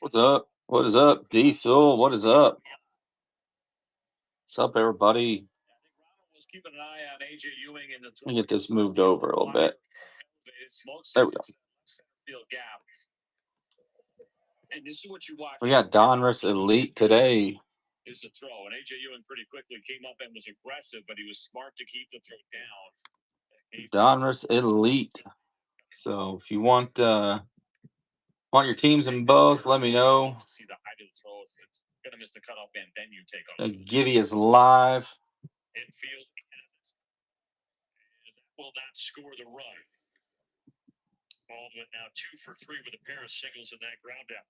What's up? What is up, Diesel? What is up? What's up, everybody? Let me get this moved over a little bit. There we go. We got Donruss Elite today. Donruss Elite. So if you want your teams in both, let me know. Giddy is live. Baldwin now 2 for 3 with a pair of singles in that ground out.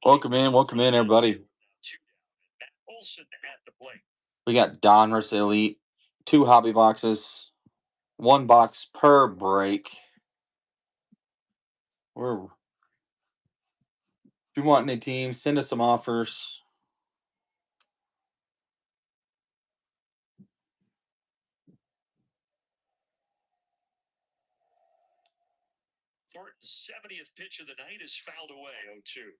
Welcome in, everybody. We got Donruss Elite, 2 hobby boxes, 1 box per break. If you want any teams, send us some offers. Thornton's 70th pitch of the night is fouled away, 0-2.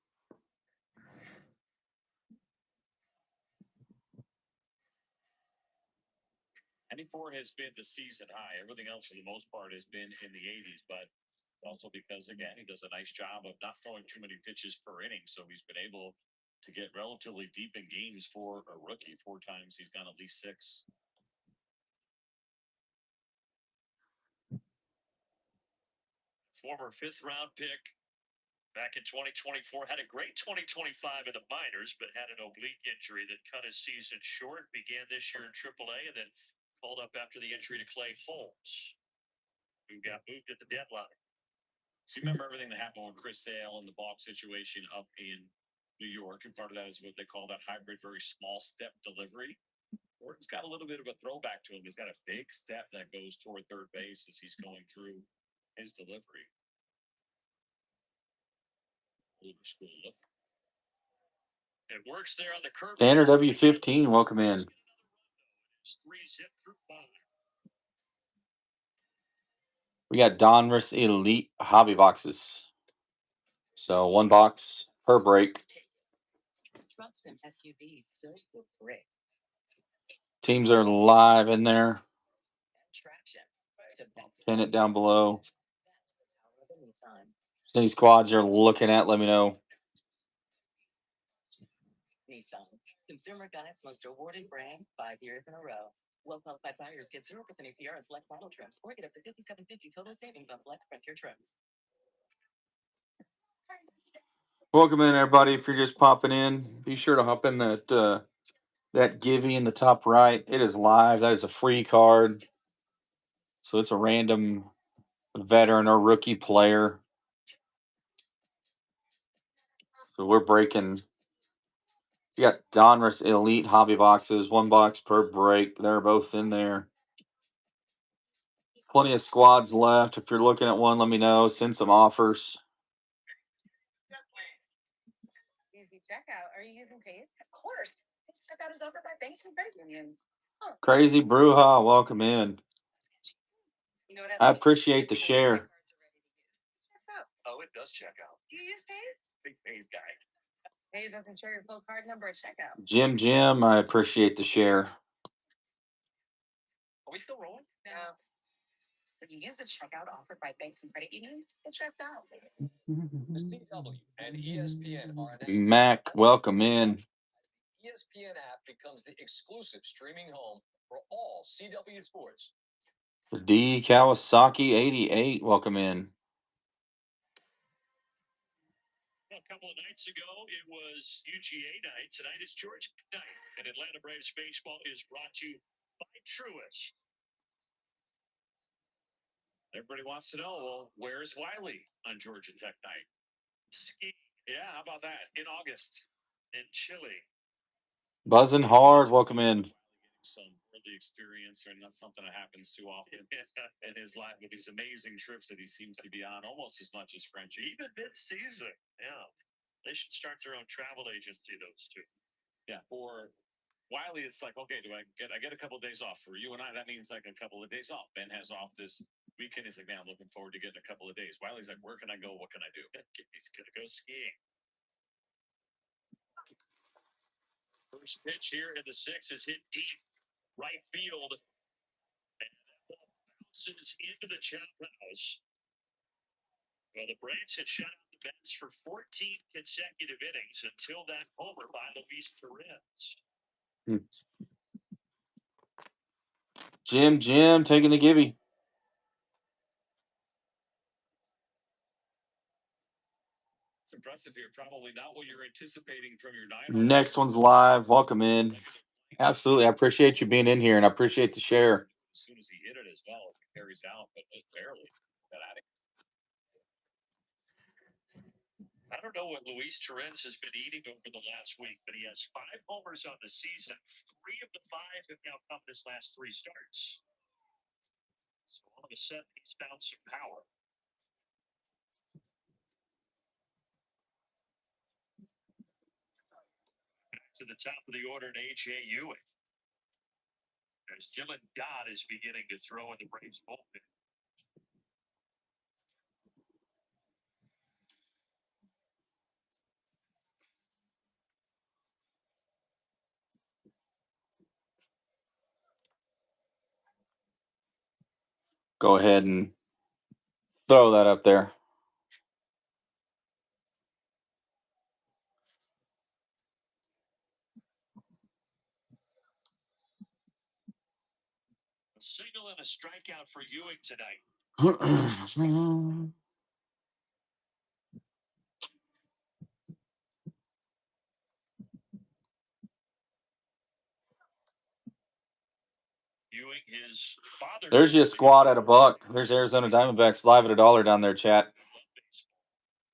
Four has been the season high. Everything else, for the most part, has been in the 80s, but also because, again, he does a nice job of not throwing too many pitches per inning, so he's been able to get relatively deep in games for a rookie. 4 times he's gone at least 6. Former 5th-round pick back in 2024, had a great 2025 in the minors, but had an oblique injury that cut his season short. Began this year in AAA and then called up after the injury to Clay Holmes, who got moved at the deadline. So you remember everything that happened with Chris Sale and the balk situation up in New York, and part of that is what they call that hybrid, very small step delivery. Orton's got a little bit of a throwback to him. He's got a big step that goes toward third base as he's going through his delivery. It works there on the curve. Tanner W15, welcome in. We got Donruss Elite hobby boxes. So 1 box per break. Teams are live in there. Pin it down below. Any squads you're looking at, let me know. Nissan, Consumer Guide's most awarded brand 5 years in a row. Well-qualified buyers get 0% APR on select model trims or get up to $5,750 total savings on select frontier trims. Welcome in, everybody. If you're just popping in, be sure to hop in that Givey in the top right. It is live. That is a free card. So it's a random veteran or rookie player. So we're breaking. You got Donruss Elite hobby boxes, 1 box per break. They're both in there. Plenty of squads left. If you're looking at one, let me know. Send some offers. Easy checkout. Are you using Pace? Of course. Pace checkout is offered by banks and credit unions. Crazy Bruja, welcome in. You know what I appreciate the share. Oh, it does check out. Do you use Pace? Big Pace guy. Pace doesn't share your full card number at checkout. Jim, I appreciate the share. Are we still rolling? No. If you use the checkout offered by banks and credit unions, it checks out. The CW and ESPN are Mac, welcome in. ESPN app becomes the exclusive streaming home for all CW sports. The D Kawasaki 88, welcome in. A couple of nights ago, it was UGA night. Tonight is Georgia night. And Atlanta Braves baseball is brought to you by Truist. Everybody wants to know, well, where's Wiley on Georgia Tech night? Ski. Yeah, how about that? In August in Chile. Buzzing hard, welcome in. Some the experience, and that's something that happens too often in his life with these amazing trips that he seems to be on almost as much as Frenchie. Even mid-season, yeah. They should start their own travel agency, those two. Yeah, for Wiley, it's like, okay, I get a couple of days off? For you and I, that means like a couple of days off. Ben has off this weekend. He's like, man, I'm looking forward to getting a couple of days. Wiley's like, where can I go? What can I do? He's gonna go skiing. First pitch here in the sixth is hit deep right field, and that ball bounces into the chop house. Well, the Braves had shut out the Mets for 14 consecutive innings until that homer by Luis Torrens. Jim taking the givey. It's impressive here. Probably not what you're anticipating from your nine. Next one's live. Welcome in. Absolutely. I appreciate you being in here, and I appreciate the share. As soon as he hit it as well, it carries out, but just barely got out of it. I don't know what Luis Torrens has been eating over the last week, but he has 5 homers on the season. 3 of the 5 have now come in his last 3 starts. So all of a sudden, he's found some power. Back to the top of the order, A.J. Ewing. As Dylan Dodd is beginning to throw in the Braves bullpen. Go ahead and throw that up there. A single and a strikeout for Ewing tonight. Ewing, his father. There's your squad at $1. There's Arizona Diamondbacks live at $1 down there, chat.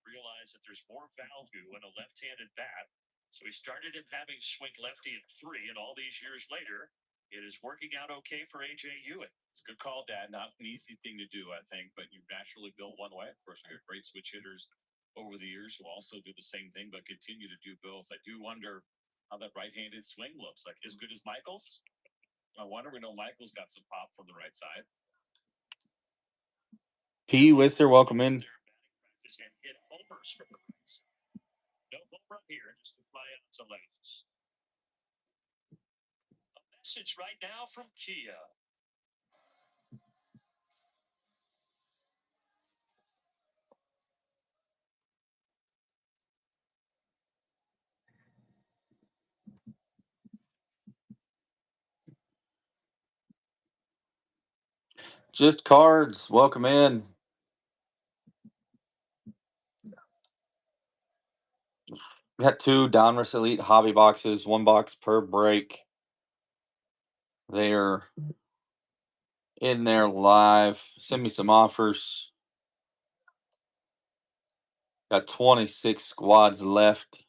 Realize that there's more value in a left-handed bat. So he started him having swing lefty at 3, and all these years later, it is working out okay for A.J. Ewing. It's a good call, Dad. Not an easy thing to do, I think, but you naturally built one way. Of course, we got great switch hitters over the years who also do the same thing, but continue to do both. I do wonder how that right-handed swing looks. Like as good as Michael's? I wonder. We know Michael's got some pop from the right side. P. Wisser, welcome in. And hit homers from the right side. No home run here, just to fly out to left. A message right now from Kia. Just cards, welcome in. Got 2 Donruss Elite hobby boxes, 1 box per break. They're in there live. Send me some offers. Got 26 squads left.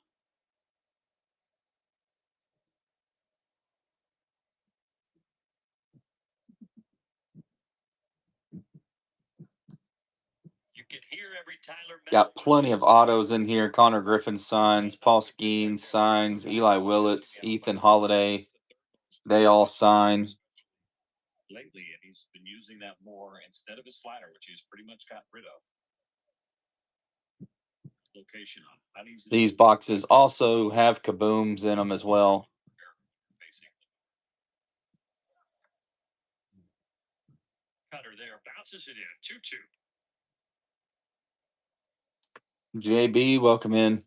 You can hear every Tyler. Got plenty of autos in here. Connor Griffin signs, Paul Skeens signs, Eli Willits, Ethan Holiday. They all sign. Lately, and he's been using that more instead of a slider, which he's pretty much got rid of. Location on. These boxes also have kabooms in them as well. Cutter there bounces it in 2-2. JB, welcome in.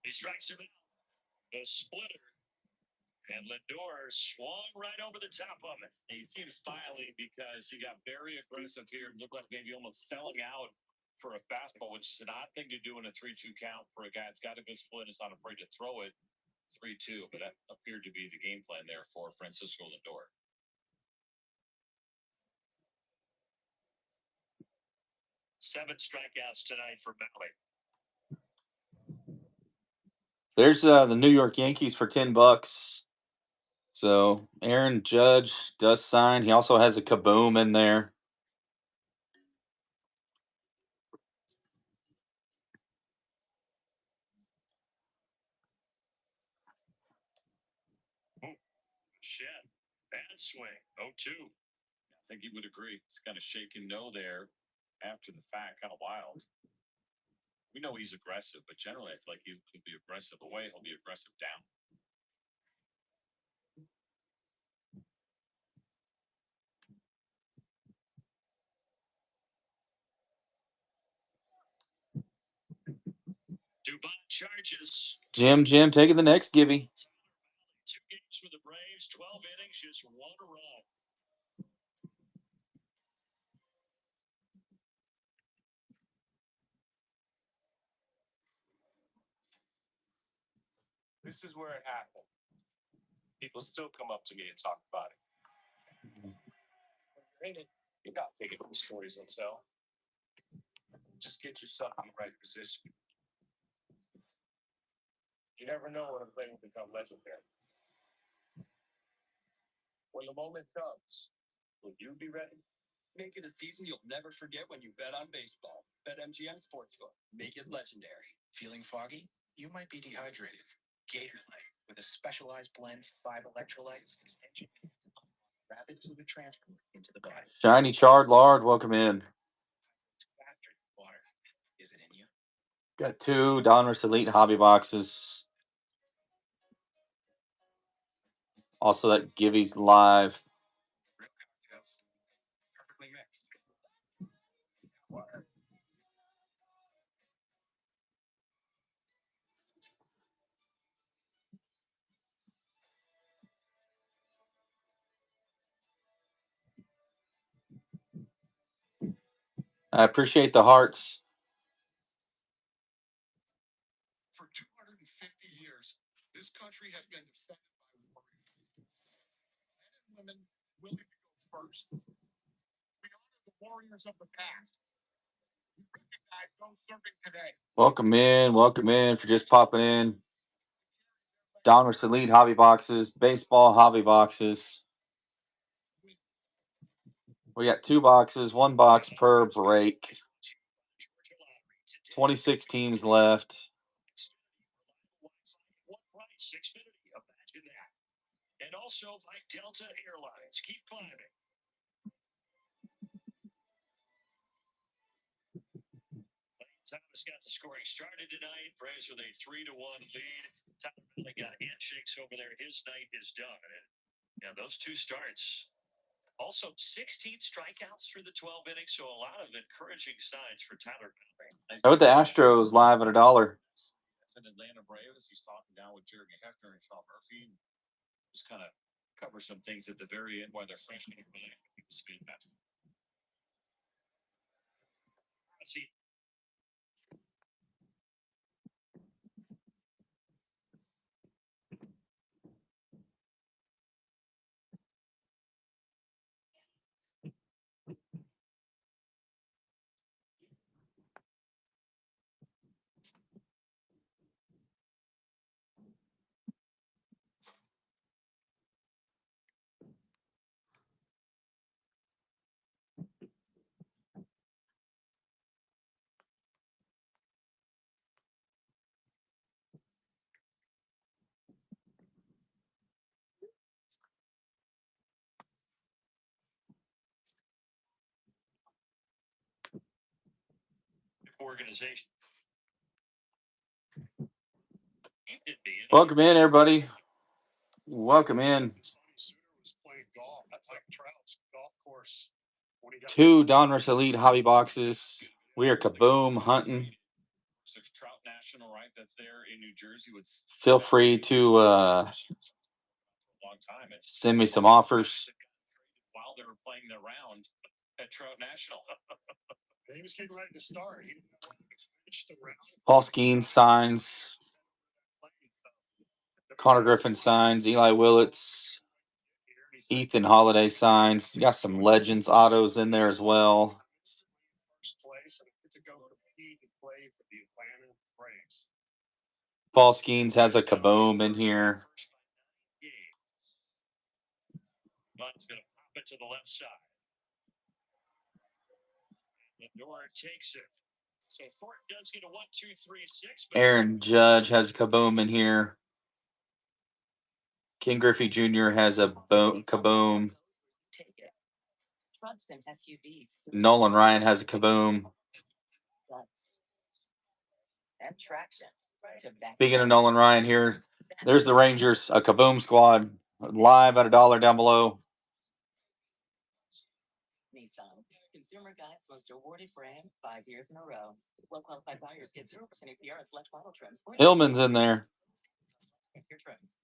He strikes him out. The splitter. And Lindor swung right over the top of it. He seems smiling because he got very aggressive here. Looked like maybe almost selling out for a fastball, which is an odd thing to do in a 3-2 count for a guy that's got a good split and is not afraid to throw it. 3-2, but that appeared to be the game plan there for Francisco Lindor. Seven strikeouts tonight for Maui. There's the New York Yankees for $10. So Aaron Judge does sign. He also has a Kaboom in there. Shit. Bad swing. 0-2. I think he would agree. He's kind of shaking no there after the fact, kind of wild. We know he's aggressive, but generally I feel like he'll be aggressive away. He'll be aggressive down. Dubon charges. Jim taking the next givey. 2 games for the Braves, 12 innings, just 1 run. This is where it happened. People still come up to me and talk about it. You gotta take it from stories and sell. Just get yourself in the right position. You never know when a player will become legendary. When the moment comes, will you be ready? Make it a season you'll never forget when you bet on baseball. BetMGM Sportsbook. Make it legendary. Feeling foggy? You might be dehydrated. Gatorade, with a specialized blend of 5 electrolytes, is engineered to unlock rapid fluid transport into the body. Shiny Charred Lard, welcome in. Faster than water. Is it in you? Got 2 Donruss Elite hobby boxes. Also that Givey's live. Real cocktails. Perfectly mixed. Water. I appreciate the hearts. For 250 years, this country has been defended by warriors. Men and women willing to go first. We honor the warriors of the past. We recognize those serving today. Welcome in for just popping in. Donruss Elite hobby boxes, baseball hobby boxes. We got 2 boxes, 1 box per break. 26 teams left. One price, Xfinity. Imagine that. And also by Delta Airlines. Keep climbing. Thomas got the scoring started tonight. Braves with a 3-1 lead. Tyler Valley got handshakes over there. His night is done. And those 2 starts. Also, 16 strikeouts through the 12 innings, so a lot of encouraging signs for Tyler Valley. How about the Astros live at $1? As an Atlanta Braves, he's talking down with Jeremy Hefner and Sean Murphy. Just kind of cover some things at the very end while they're freshmen. It was fantastic. See, organization. Welcome in, everybody. Welcome in. Was playing golf. That's like Trout's golf course. 2 Donruss Elite hobby boxes. We are Kaboom hunting. So it's Trout National, right? That's there in New Jersey. Feel free to long time. send me some offers. While they were playing their round at Trout National. He was getting ready to start. He didn't know. Paul Skeens signs. The Connor Griffin signs, Eli Willits, Ethan Holiday signs. You got some Legends autos in there as well. First place and get to go compete and play for the Atlanta Braves. Paul Skeens has a Kaboom in here. Butt's going to pop it to the left side. Lindor takes it. So Thornton does get a 1, 2, 3, 6. Aaron Judge has a Kaboom in here. King Griffey Jr. has a Kaboom. Take it. Trucks and SUVs. Nolan Ryan has a Kaboom. Guts. And traction. To back Speaking of Nolan Ryan here, there's the Rangers, a Kaboom squad, live at $1 down below. Nissan. Consumer Guide's most awarded brand 5 years in a row. Well-qualified buyers get 0% APR and select model trims. Hillman's in there. Your trims.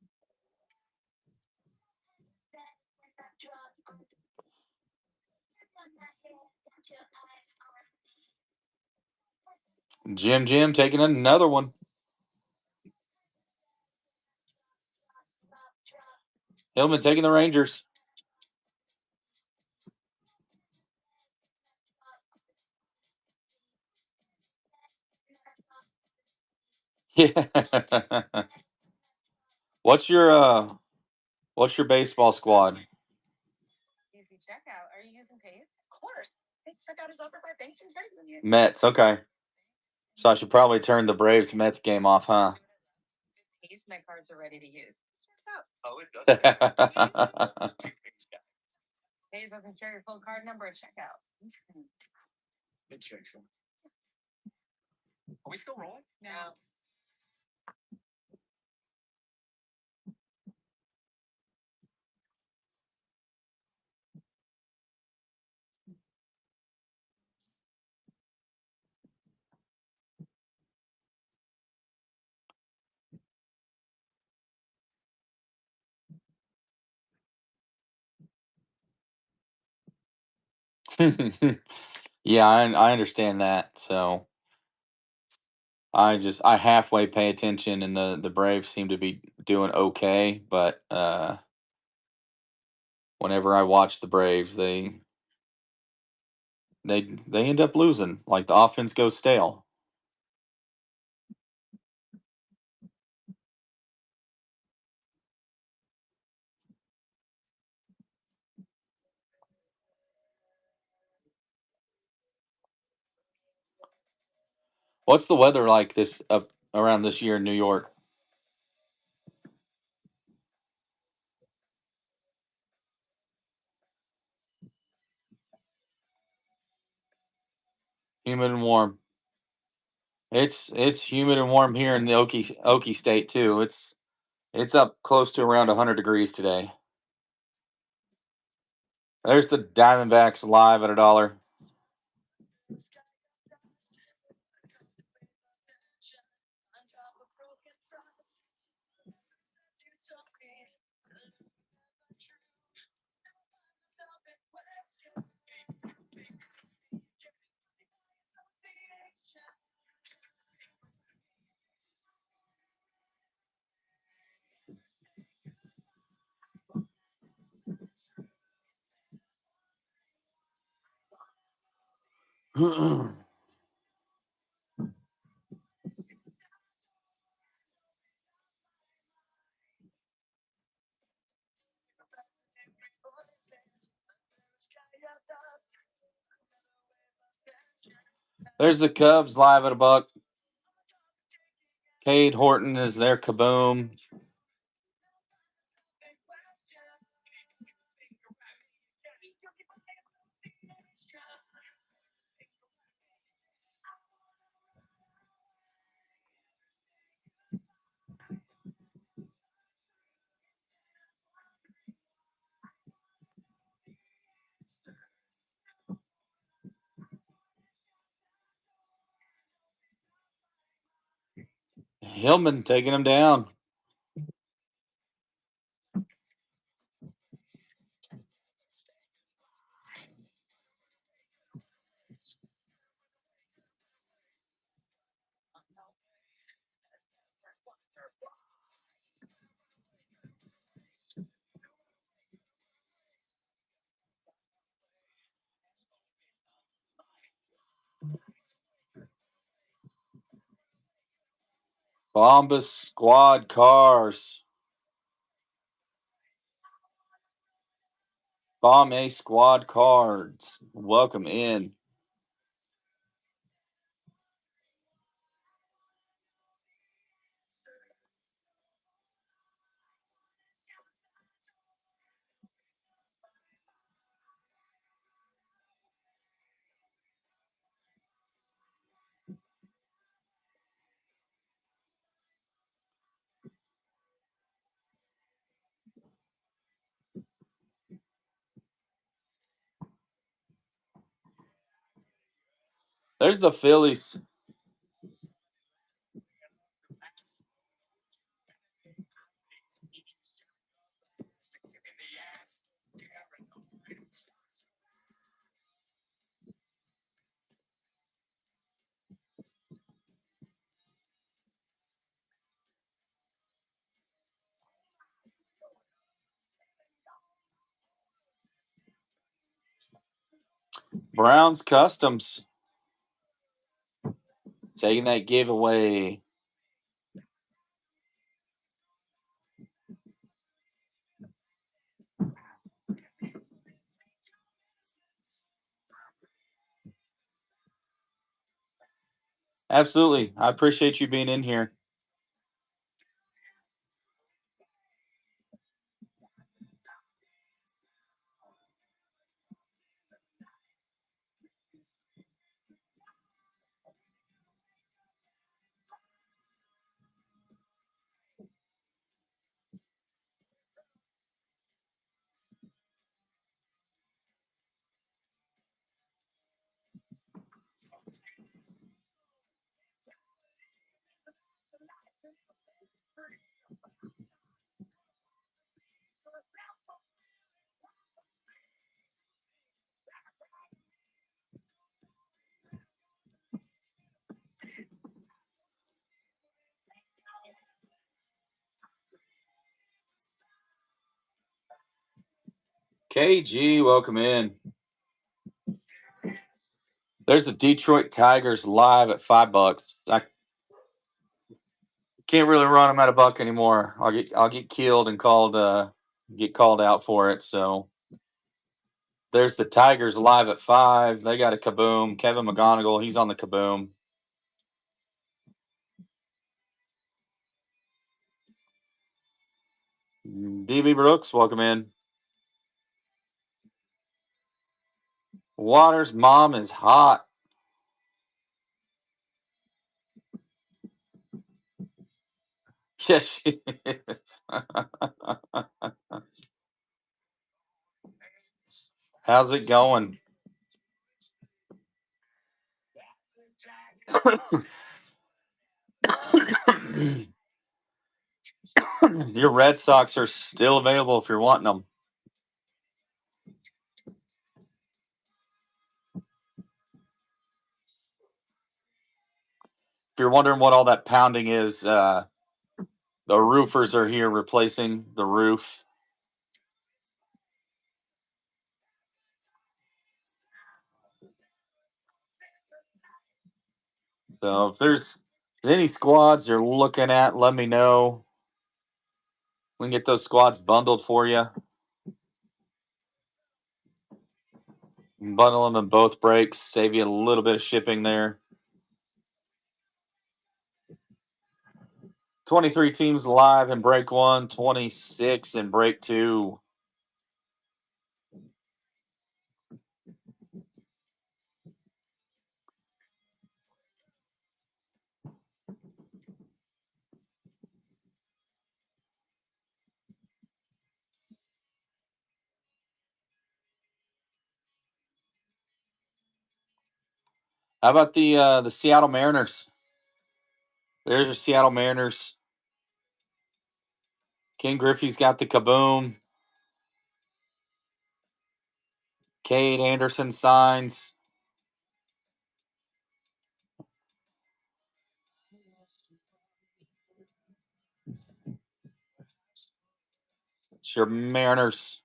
Jim taking another one. Hillman taking the Rangers. Yeah. What's your baseball squad? Easy checkout. Are you using Pace? Of course. Pace checkout is offered by banks and credit unions. Mets, okay. So I should probably turn the Braves Mets game off, huh? Pace, my cards are ready to use. Checks out. Oh, it does. Pace doesn't share your full card number at checkout. It checks out. Are we still rolling? No. Yeah, I understand that. So I halfway pay attention, and the Braves seem to be doing okay, but whenever I watch the Braves, they end up losing. Like the offense goes stale. What's the weather like this up around this year in New York? Humid and warm. It's humid and warm here in the Okie State too. It's up close to around 100 degrees today. There's the Diamondbacks live at $1. There's the Cubs live at $1. Cade Horton is their Kaboom. Hillman taking him down. Bombas Squad Cars. Bomb A Squad Cards. Welcome in. There's the Phillies. Browns Customs. Taking that giveaway. Absolutely. I appreciate you being in here. KG, welcome in. There's the Detroit Tigers live at $5. I can't really run them at $1 anymore. I'll get killed and get called out for it. So there's the Tigers live at $5. They got a Kaboom. Kevin McGonigal, he's on the Kaboom. DB Brooks, welcome in. Waters' mom is hot. Yes, she is. How's it going? Your Red Sox are still available if you're wanting them. If you're wondering what all that pounding is, the roofers are here replacing the roof. So if there's any squads you're looking at, let me know. We can get those squads bundled for you. Bundle them in both breaks, save you a little bit of shipping there. 23 teams live in break 1, 26 in break 2. How about the Seattle Mariners? There's your Seattle Mariners. Ken Griffey's got the Kaboom. Cade Anderson signs. It's your Mariners.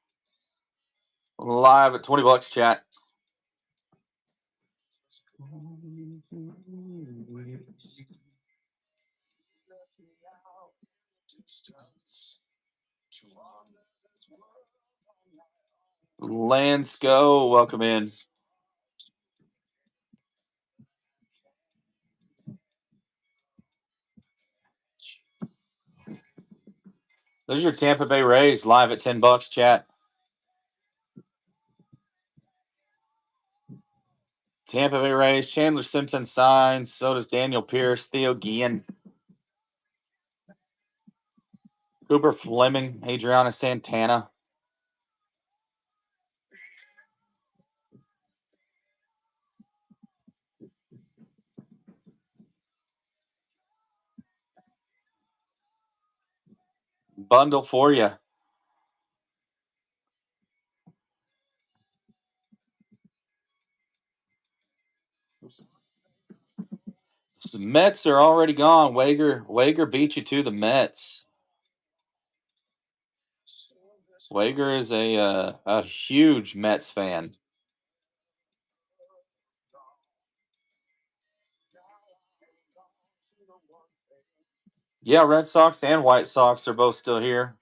Live at $20, chat. Lance Go, welcome in. There's your Tampa Bay Rays live at $10, chat. Tampa Bay Rays, Chandler Simpson signs. So does Daniel Pierce, Theo Guillen, Cooper Fleming, Adriana Santana. Bundle for you. The Mets are already gone. Wager beat you to the Mets. Wager is a huge Mets fan. Yeah, Red Sox and White Sox are both still here.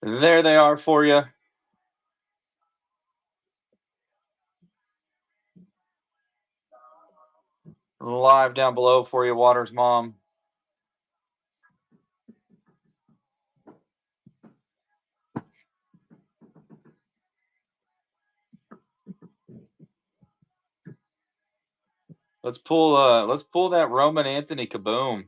There they are for you. Live down below for you, Waters Mom. Let's pull that Roman Anthony Kaboom.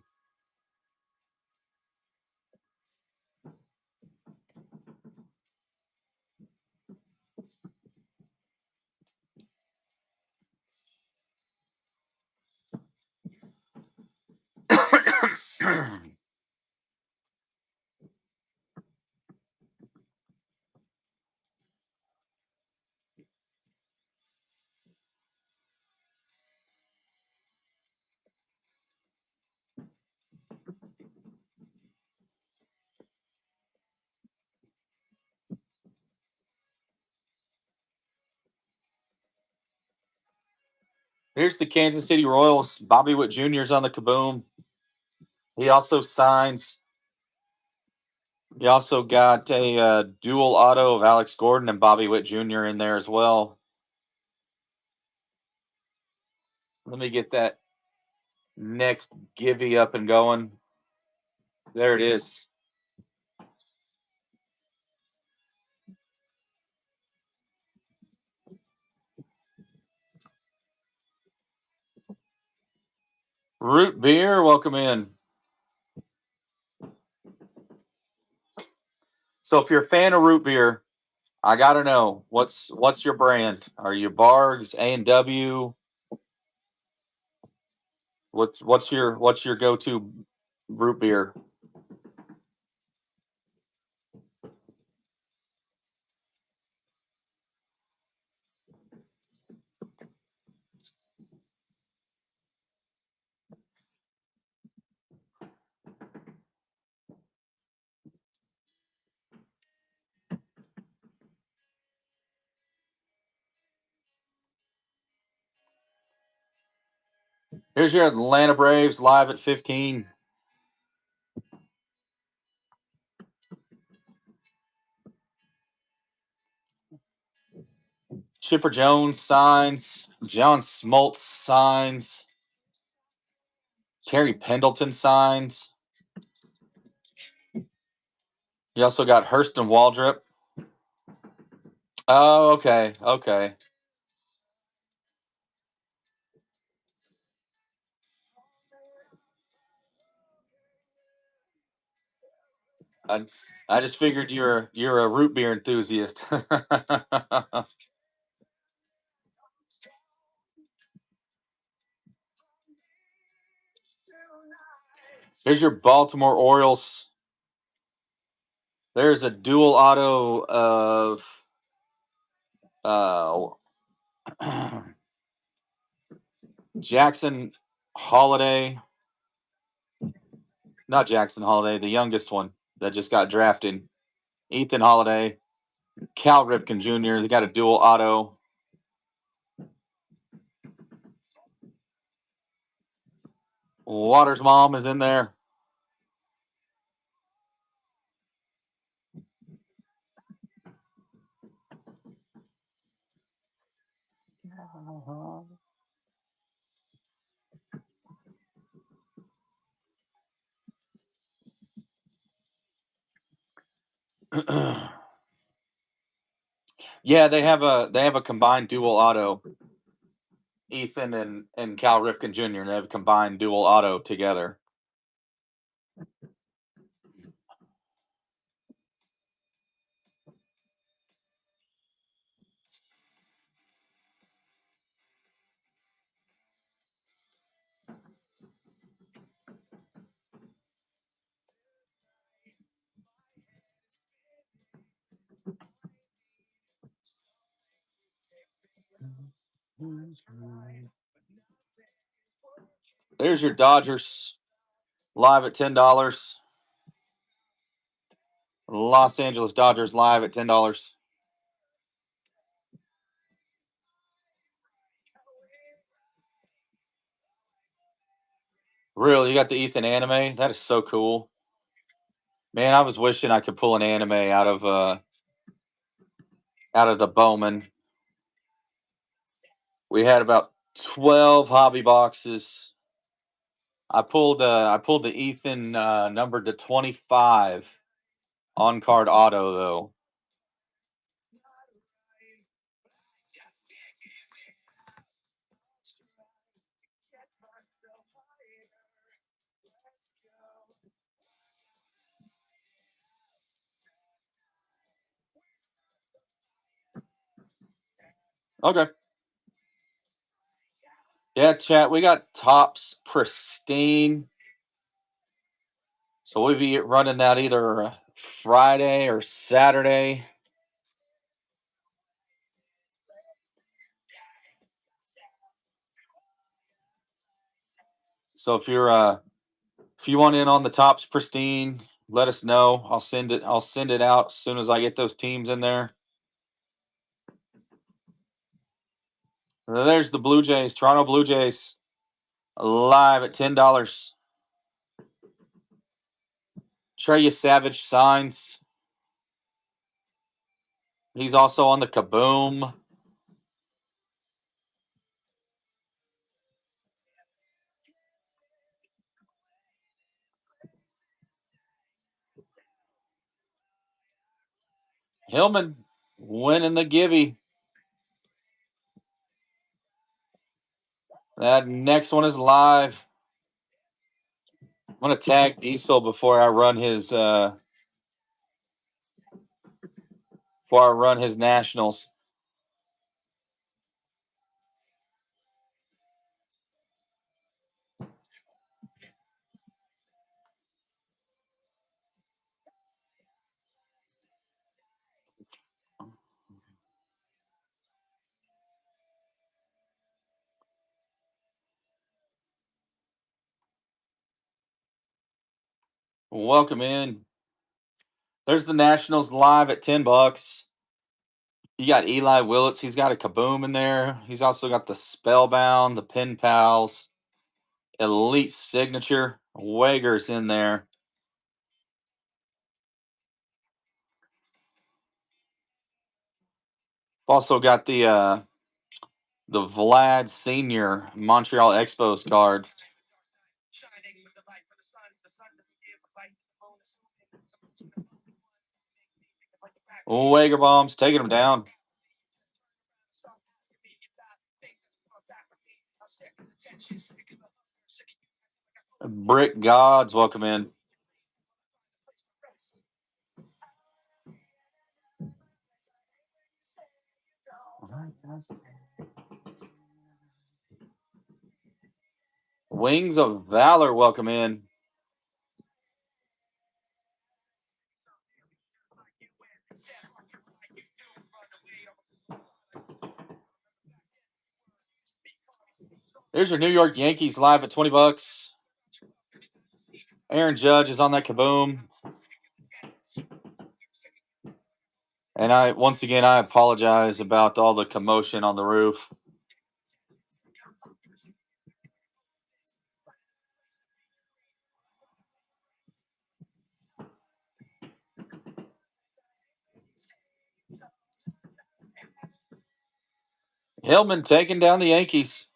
Here's the Kansas City Royals. Bobby Witt Jr. is on the Kaboom. He also signs. He also got a dual auto of Alex Gordon and Bobby Witt Jr. in there as well. Let me get that next Givey up and going. There it is. Root Beer, welcome in. So if you're a fan of root beer, I gotta know what's your brand? Are you Bargs, A&W? What's your go-to root beer? Here's your Atlanta Braves live at 15. Chipper Jones signs. John Smoltz signs. Terry Pendleton signs. You also got Hurston Waldrop. Oh, okay. Okay. I just figured you're a root beer enthusiast. Here's your Baltimore Orioles. There's a dual auto of Jackson Holiday. Not Jackson Holiday, the youngest one that just got drafted. Ethan Holiday, Cal Ripken Jr. They got a dual auto. Waters' mom is in there. Yeah, they have a combined dual auto. Ethan and Cal Ripken Jr. They have a combined dual auto together. There's your Dodgers live at $10. Los Angeles Dodgers live at $10. Really, you got the Ethan anime? That is so cool. Man, I was wishing I could pull an anime out of the Bowman. We had about 12 hobby boxes. I pulled the Ethan number to 25 on card auto though. Okay. Yeah, chat. We got Tops Pristine. So we'll be running that either Friday or Saturday. So if you want in on the Tops Pristine, let us know. I'll send it out as soon as I get those teams in there. There's the Blue Jays, Toronto Blue Jays, live at $10. Trey Savage signs. He's also on the Kaboom. Hillman winning the Gibby. That next one is live. I'm gonna tag Diesel before I run his nationals. Welcome in. There's the Nationals live at $10. You got Eli Willits. He's got a Kaboom in there. He's also got the Spellbound, the Pen Pals, Elite Signature. Wager's in there. Also got the Vlad Senior Montreal Expos cards. Wager bombs taking them down. Brick Gods, welcome in. Wings of Valor, welcome in. There's your New York Yankees live at $20. Aaron Judge is on that Kaboom. And once again, I apologize about all the commotion on the roof. Hillman taking down the Yankees.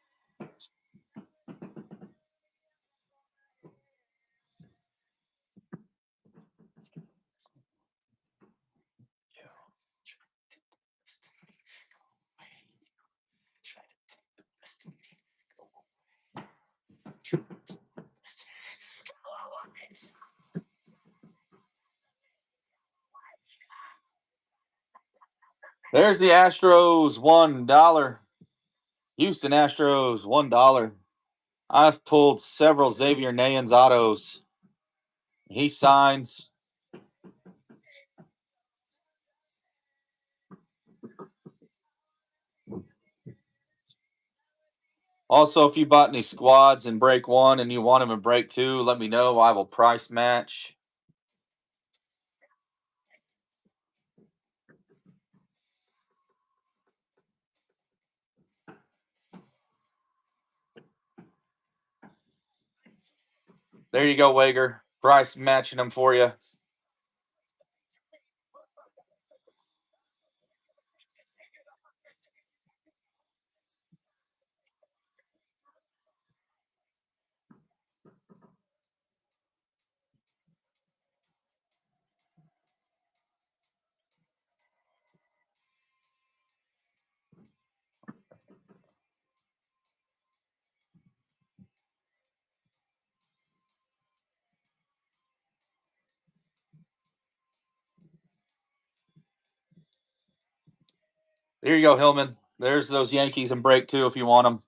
There's the Astros, $1. Houston Astros, $1. I've pulled several Xavier Nayans autos. He signs. Also, if you bought any squads in break 1 and you want them in break 2, let me know. I will price match. There you go, Wager. Price matching them for you. There you go, Hillman. There's those Yankees in break 2 if you want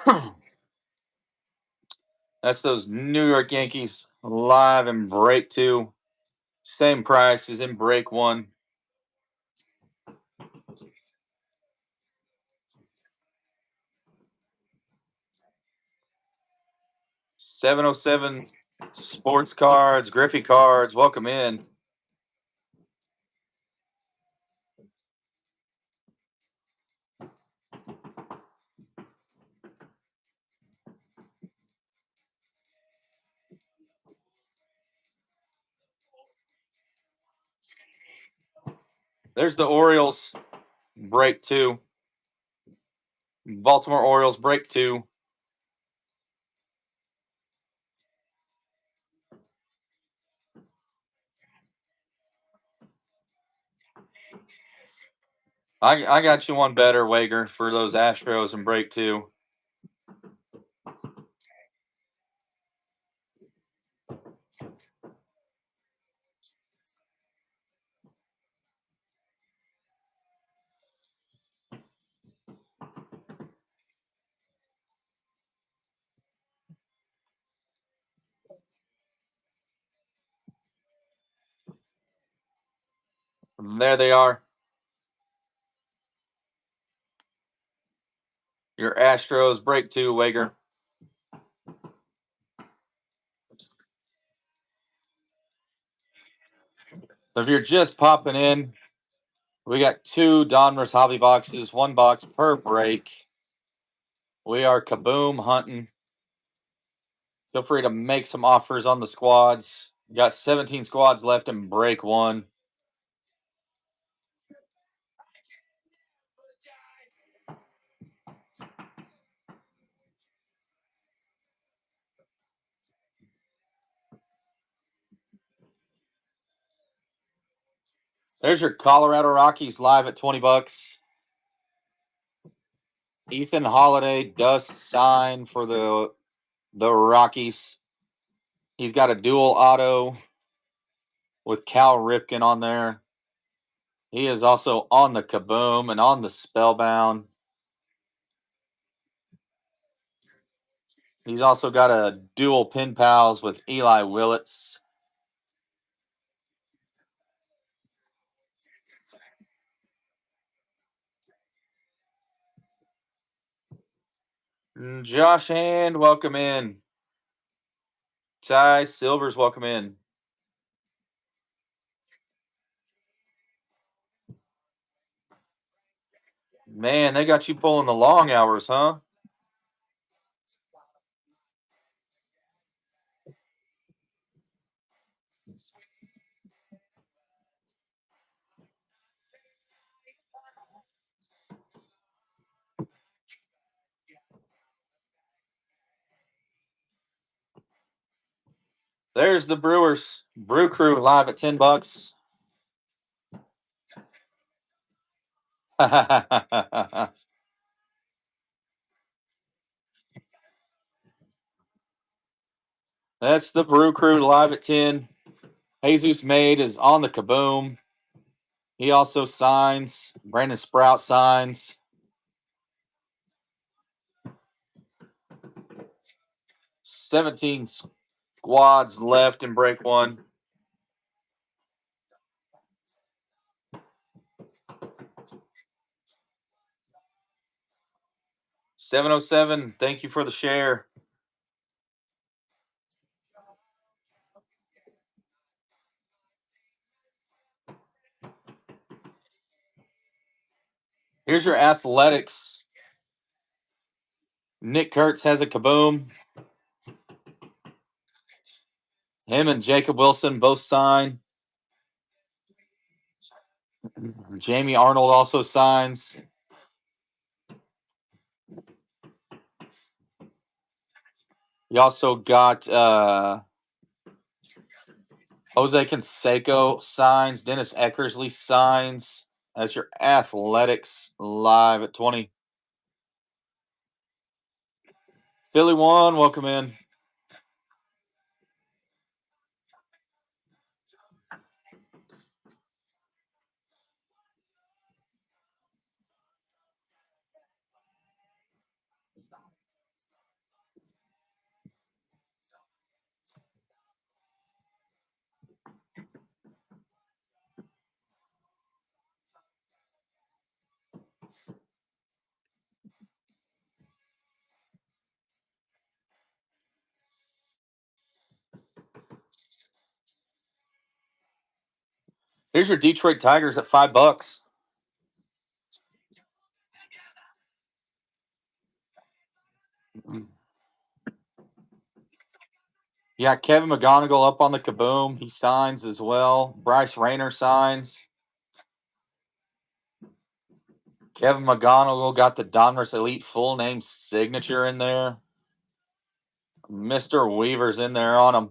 them. That's those New York Yankees live in break 2. Same price as in break 1. $707 sports cards, Griffey cards, welcome in. There's the Orioles, break 2. Baltimore Orioles, break 2. I got you one better, Wager, for those Astros in break 2. And there they are. Your Astros, break 2, Wager. So if you're just popping in, we got 2 Donruss hobby boxes, 1 box per break. We are Kaboom hunting. Feel free to make some offers on the squads. Got 17 squads left in break one. There's your Colorado Rockies live at $20. Ethan Holiday does sign for the Rockies. He's got a dual auto with Cal Ripken on there. He is also on the Kaboom and on the Spellbound. He's also got a dual pin pals with Eli Willits. Josh Hand, welcome in. Ty Silvers, welcome in. Man, they got you pulling the long hours, huh? There's the Brewers. Brew Crew live at $10. That's the Brew Crew live at 10. Jesus Maid is on the Kaboom. He also signs. Brandon Sprout signs. 17 squads left in break one. $707. Thank you for the share. Here's your athletics. Nick Kurtz has a Kaboom. Him and Jacob Wilson both sign. Jamie Arnold also signs. You also got Jose Canseco signs. Dennis Eckersley signs. That's your athletics live at 20. Philly 1, welcome in. Here's your Detroit Tigers at $5. Yeah, Kevin McGonigal up on the Kaboom. He signs as well. Bryce Rayner signs. Kevin McGonigal got the Donruss Elite full name signature in there. Mr. Weaver's in there on him.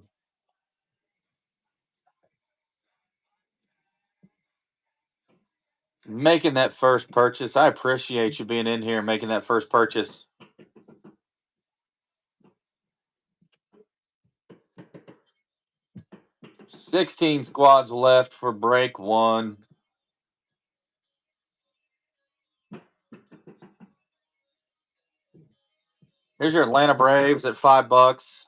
Making that first purchase. I appreciate you being in here making that first purchase. $16 squads left for break one. Here's your Atlanta Braves at $5.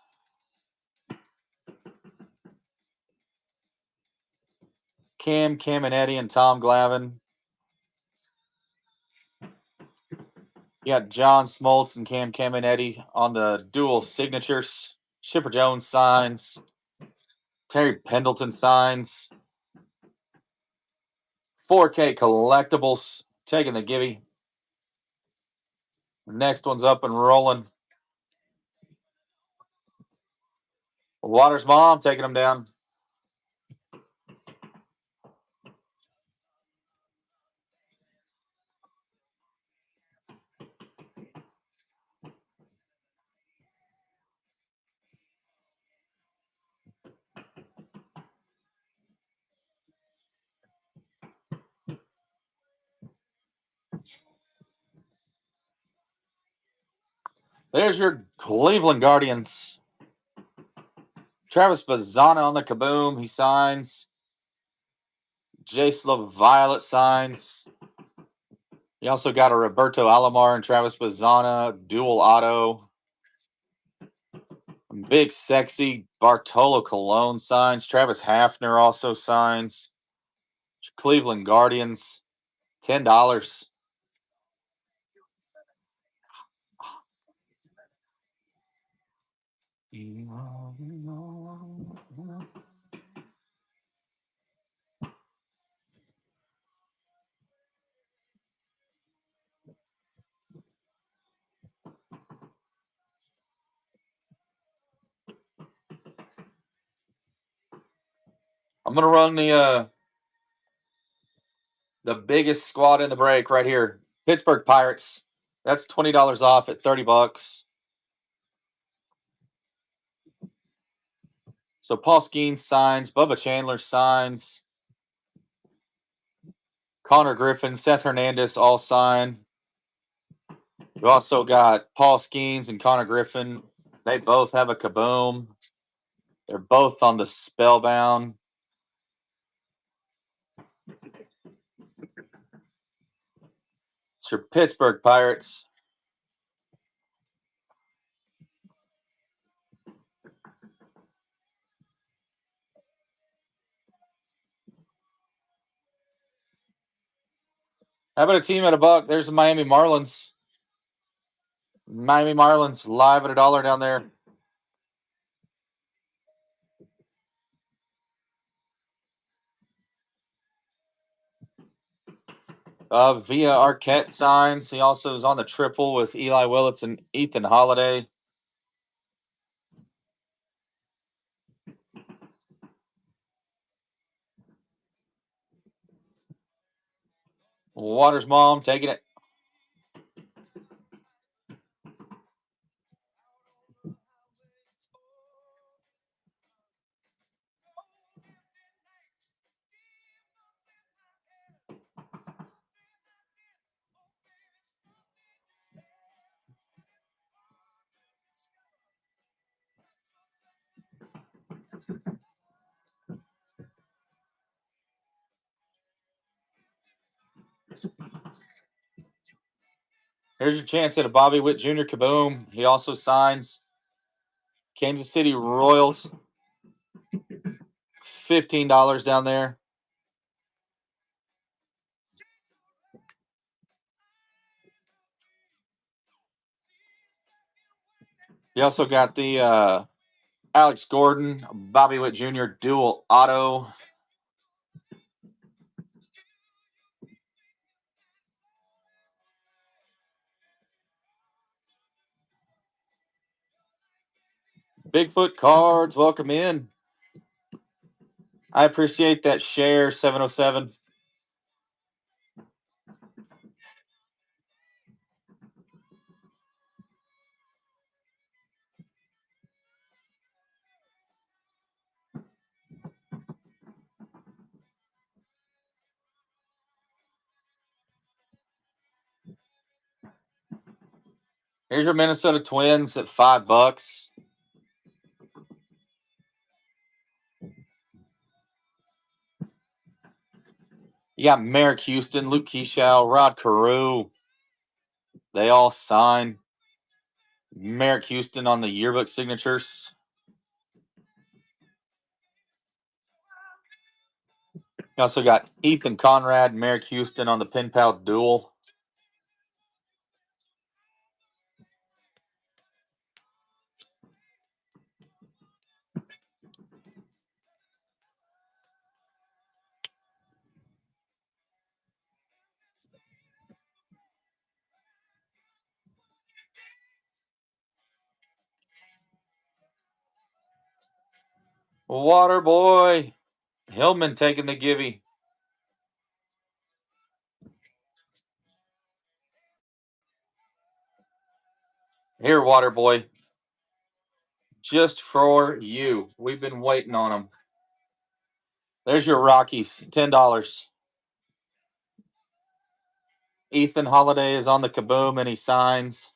Cam Caminetti, and Tom Glavine. You got John Smoltz and Cam Caminetti on the dual signatures. Chipper Jones signs. Terry Pendleton signs. 4K collectibles taking the givey. Next one's up and rolling. Waters' mom taking them down. There's your Cleveland Guardians. Travis Bazzana on the Kaboom. He signs. Jace LaViolet signs. You also got a Roberto Alomar and Travis Bazzana dual auto. Big Sexy Bartolo Colon signs. Travis Hafner also signs. Cleveland Guardians, $10. I'm gonna run the biggest squad in the break right here. Pittsburgh Pirates. That's $20 off at $30. So Paul Skeens signs, Bubba Chandler signs, Connor Griffin, Seth Hernandez all sign. We also got Paul Skeens and Connor Griffin. They both have a Kaboom. They're both on the Spellbound. It's your Pittsburgh Pirates. How about a team at $1? There's the Miami Marlins. Miami Marlins live at $1 down there. Via Arquette signs. He also is on the triple with Eli Willits and Ethan Holiday. Waters' mom taking it. Here's your chance at a Bobby Witt Jr. Kaboom. He also signs Kansas City Royals. $15 down there. You also got the Alex Gordon, Bobby Witt Jr. dual auto. Bigfoot Cards, welcome in. I appreciate that share, 707. Here's your Minnesota Twins at $5. You got Merrick Houston, Luke Keyshaw, Rod Carew. They all sign. Merrick Houston on the yearbook signatures. You also got Ethan Conrad, Merrick Houston on the Pen Pal duel. Water boy. Hillman taking the givey. Here, water boy. Just for you. We've been waiting on them. There's your Rockies. $10. Ethan Holiday is on the Kaboom and he signs.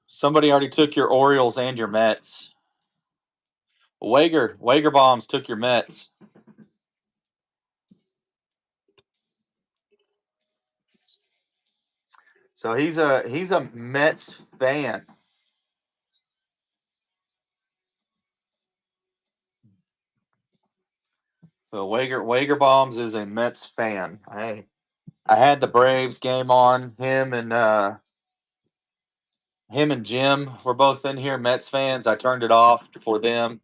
Somebody already took your Orioles and your Mets. Wager Bombs took your Mets. So he's a Mets fan. So Wager Bombs is a Mets fan. I had the Braves game on. Him and Jim were both in here, Mets fans. I turned it off for them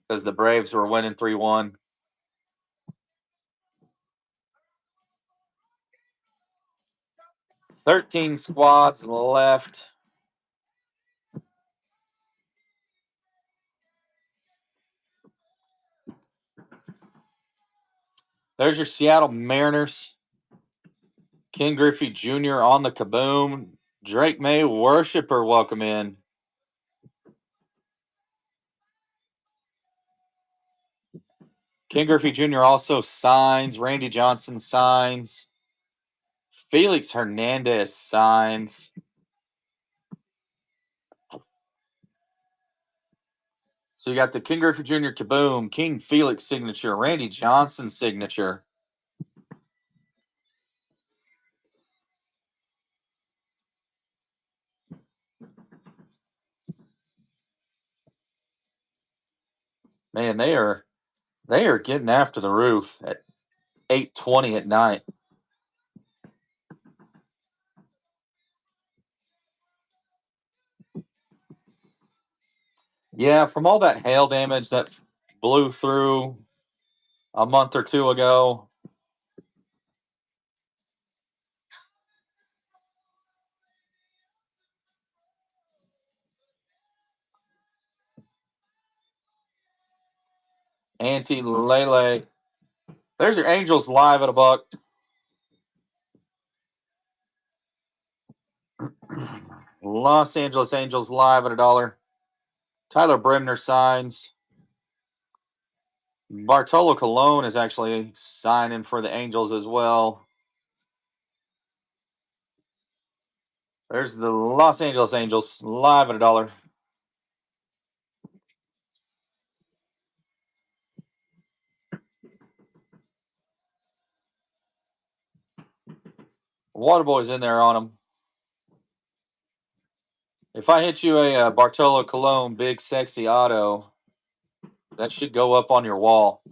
because the Braves were winning 3-1. $13 squads left. There's your Seattle Mariners. Ken Griffey Jr. on the Kaboom. Drake May worshiper welcome in. Ken Griffey Jr. also signs. Randy Johnson signs. Felix Hernandez signs. So you got the King Griffey Jr. Kaboom, King Felix signature, Randy Johnson signature. Man, they are getting after the roof at 8:20 at night. Yeah, from all that hail damage that blew through a month or two ago. Auntie Lele. There's your Angels live at $1. Los Angeles Angels live at $1. Tyler Bremner signs. Bartolo Colon is actually signing for the Angels as well. There's the Los Angeles Angels live at $1. Waterboy's in there on them. If I hit you a Bartolo Colon big sexy auto, that should go up on your wall.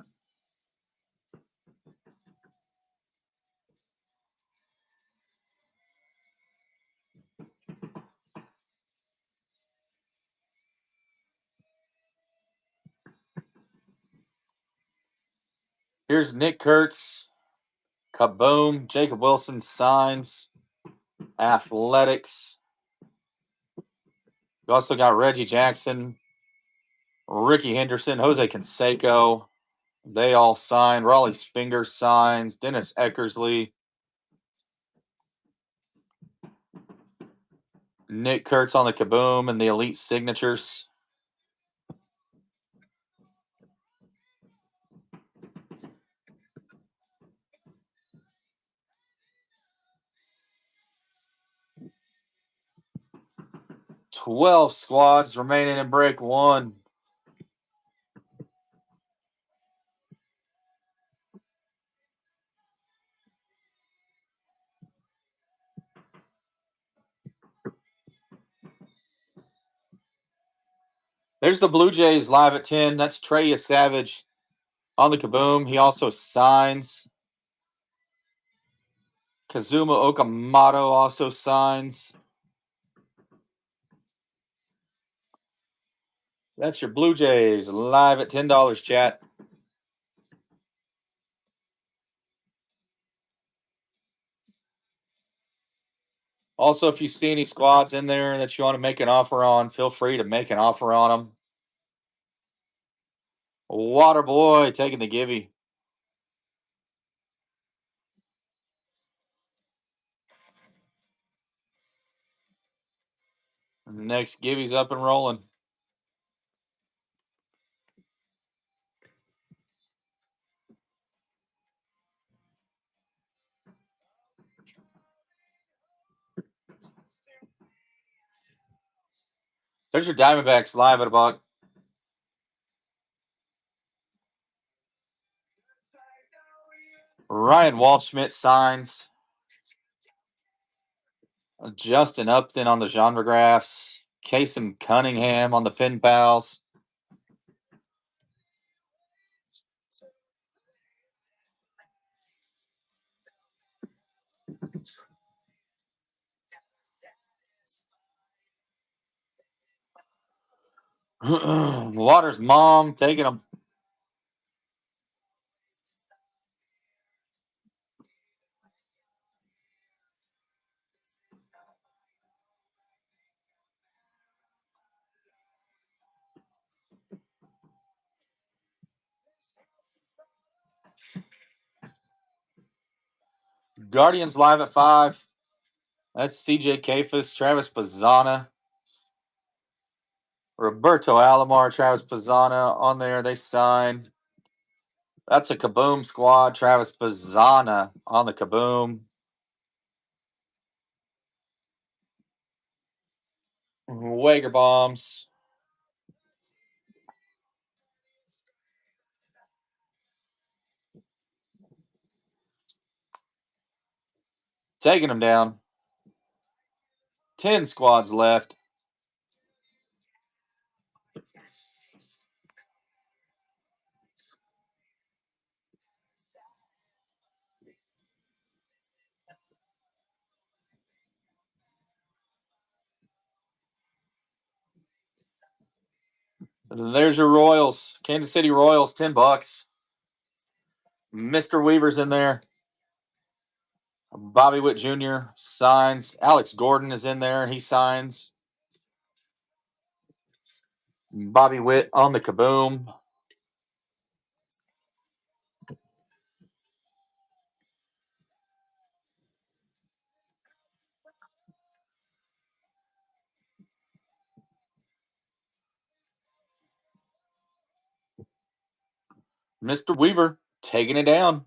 Here's Nick Kurtz. Kaboom. Jacob Wilson signs. Athletics. You also got Reggie Jackson, Ricky Henderson, Jose Canseco. They all signed. Raleigh's Finger signs. Dennis Eckersley. Nick Kurtz on the Kaboom and the Elite Signatures. $12 squads remaining in break one. There's the Blue Jays live at 10. That's Trey Savage on the Kaboom. He also signs. Kazuma Okamoto also signs. That's your Blue Jays live at $10, chat. Also, if you see any squads in there that you want to make an offer on, feel free to make an offer on them. Water boy taking the givey. Next givey's up and rolling. There's your Diamondbacks live at a buck. Ryan Waldschmidt signs. Justin Upton on the genre graphs. Casey Cunningham on the pin pals. Waters' mom taking him. Guardians live at 5. That's CJ Kafis, Travis Pizzana, Roberto Alomar, Travis Pizzana on there. They signed. That's a Kaboom squad. Travis Pizzana on the Kaboom. Wager bombs. Taking them down. 10 squads left. There's your Royals. Kansas City Royals, $10. Mr. Weaver's in there. Bobby Witt Jr. signs. Alex Gordon is in there. He signs. Bobby Witt on the Kaboom. Mr. Weaver taking it down.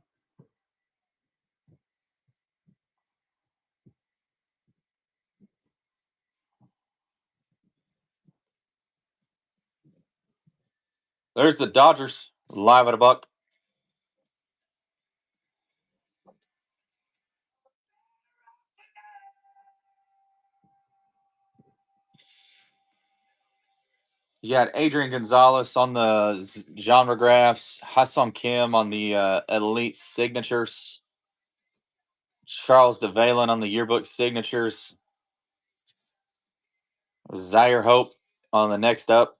There's the Dodgers live at a buck. You got Adrian Gonzalez on the genre graphs, Hassan Kim on the elite signatures, Charles DeValen on the yearbook signatures, Zaire Hope on the next up.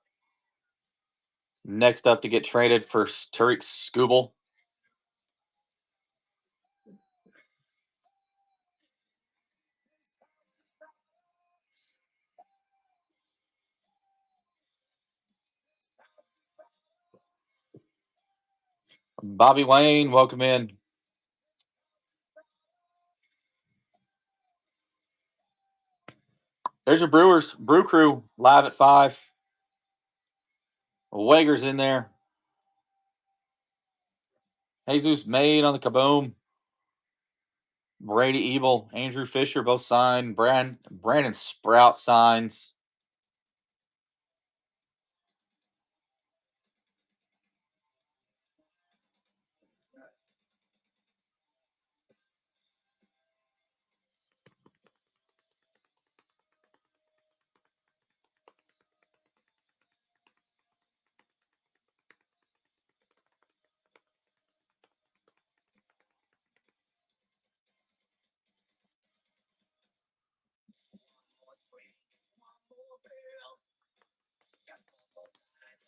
Next up to get traded for Tariq Skubal. Bobby Wayne, welcome in. There's your Brewers. Brew Crew live at 5. Wager's in there. Jesus Made on the Kaboom. Brady Ebel, Andrew Fisher both signed. Brandon Sprout signs.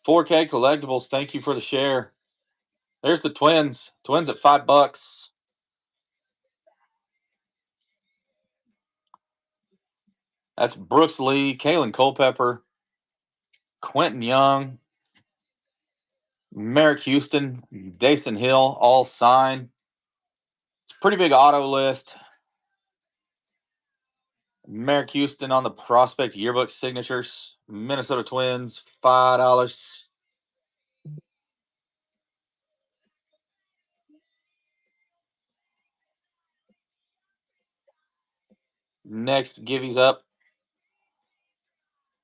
$4K collectibles. Thank you for the share. There's the Twins. Twins at $5. That's Brooks Lee, Kalen Culpepper, Quentin Young, Merrick Houston, Dason Hill, all signed. It's a pretty big auto list. Merrick Houston on the prospect yearbook signatures. Minnesota Twins, $5. Next, Givey's up.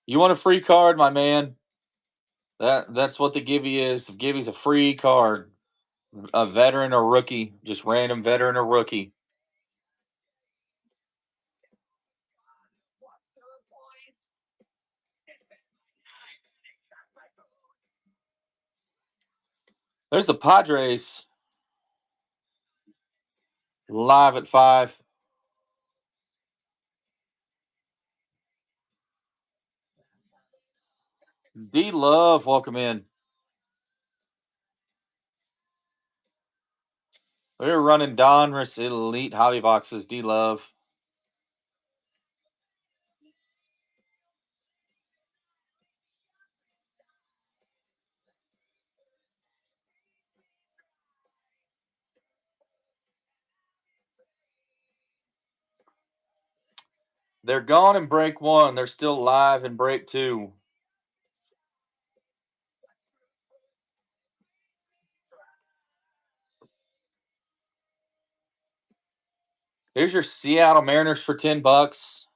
You want a free card, my man? That's what the Givey is. The Givey's a free card. A veteran or rookie, just random veteran or rookie. There's the Padres live at 5. D Love, welcome in. We're running Donruss Elite Hobby Boxes. D Love. They're gone in break 1. They're still live in break 2. Here's your Seattle Mariners for $10.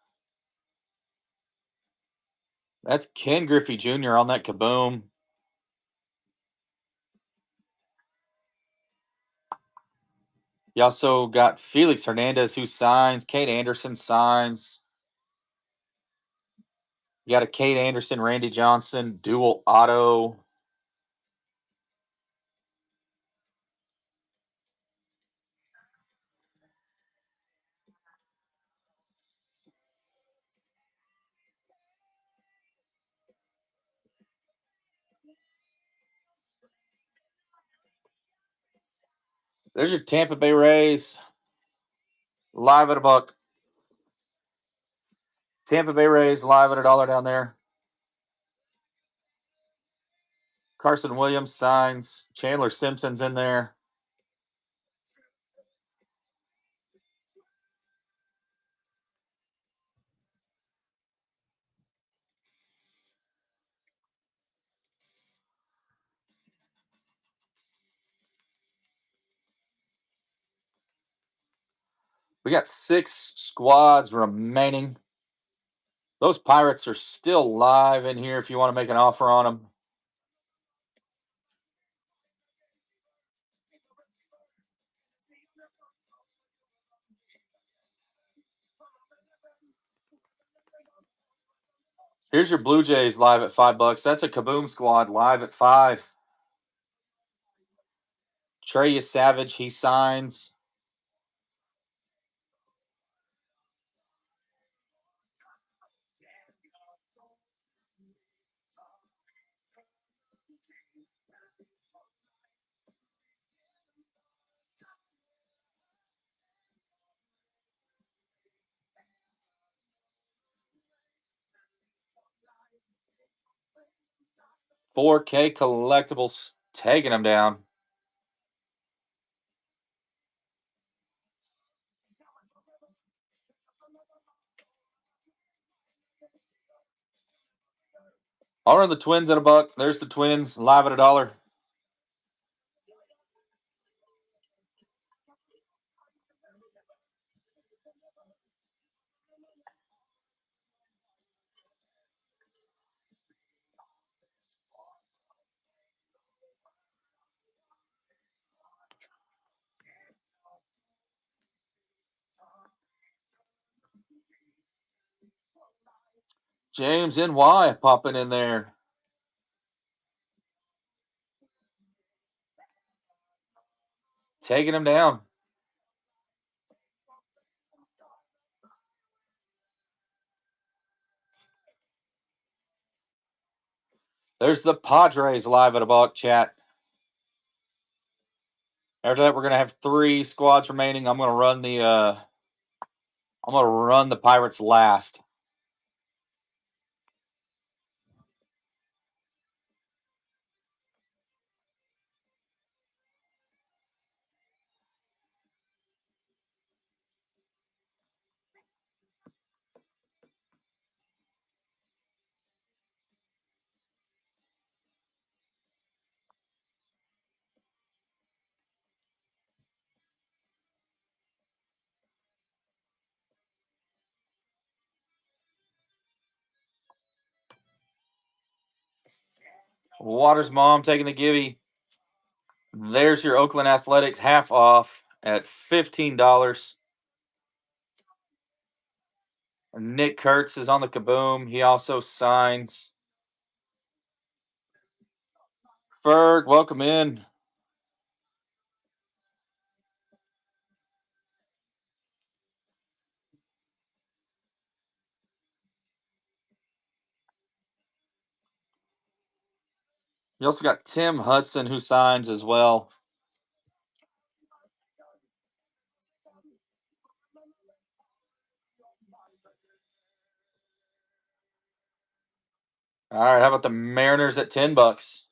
That's Ken Griffey Jr. on that Kaboom. You also got Felix Hernandez who signs. Kate Anderson signs. You got a Kate Anderson, Randy Johnson dual auto. There's your Tampa Bay Rays live at $1. Tampa Bay Rays live at $1 down there. Carson Williams signs. Chandler Simpson's in there. We got 6 squads remaining. Those Pirates are still live in here if you want to make an offer on them. Here's your Blue Jays live at $5. That's a Kaboom squad live at 5. Trey Savage, he signs. $4K collectibles, taking them down. I'll run the Twins at $1. There's the Twins live at $1. James NY popping in there. Taking him down. There's the Padres live at $1, chat. After that, we're gonna have 3 squads remaining. I'm gonna run the Pirates last. Waters mom taking the givey. There's your Oakland Athletics half off at $15. Nick Kurtz is on the Kaboom. He also signs. Ferg, welcome in. You also got Tim Hudson who signs as well. All right, how about the Mariners at $10?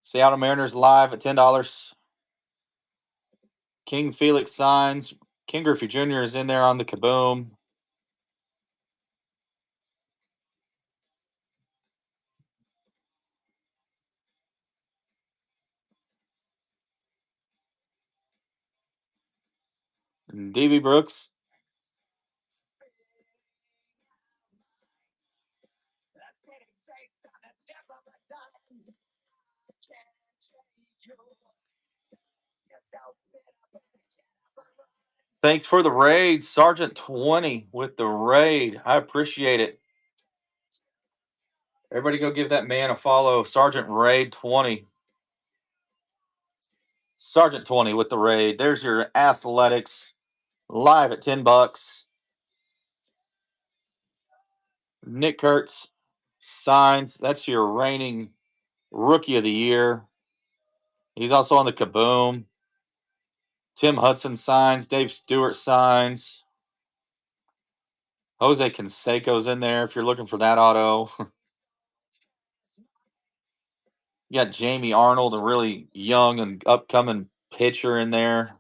Seattle Mariners live at $10. King Felix signs. King Griffey Jr. is in there on the Kaboom. And DB Brooks. Thanks for the raid, Sergeant 20 with the raid. I appreciate it. Everybody go give that man a follow. Sergeant Raid 20. Sergeant 20 with the raid. There's your Athletics live at $10. Nick Kurtz signs. That's your reigning Rookie of the Year. He's also on the Kaboom. Tim Hudson signs. Dave Stewart signs. Jose Canseco's in there if you're looking for that auto. You got Jamie Arnold, a really young and upcoming pitcher in there.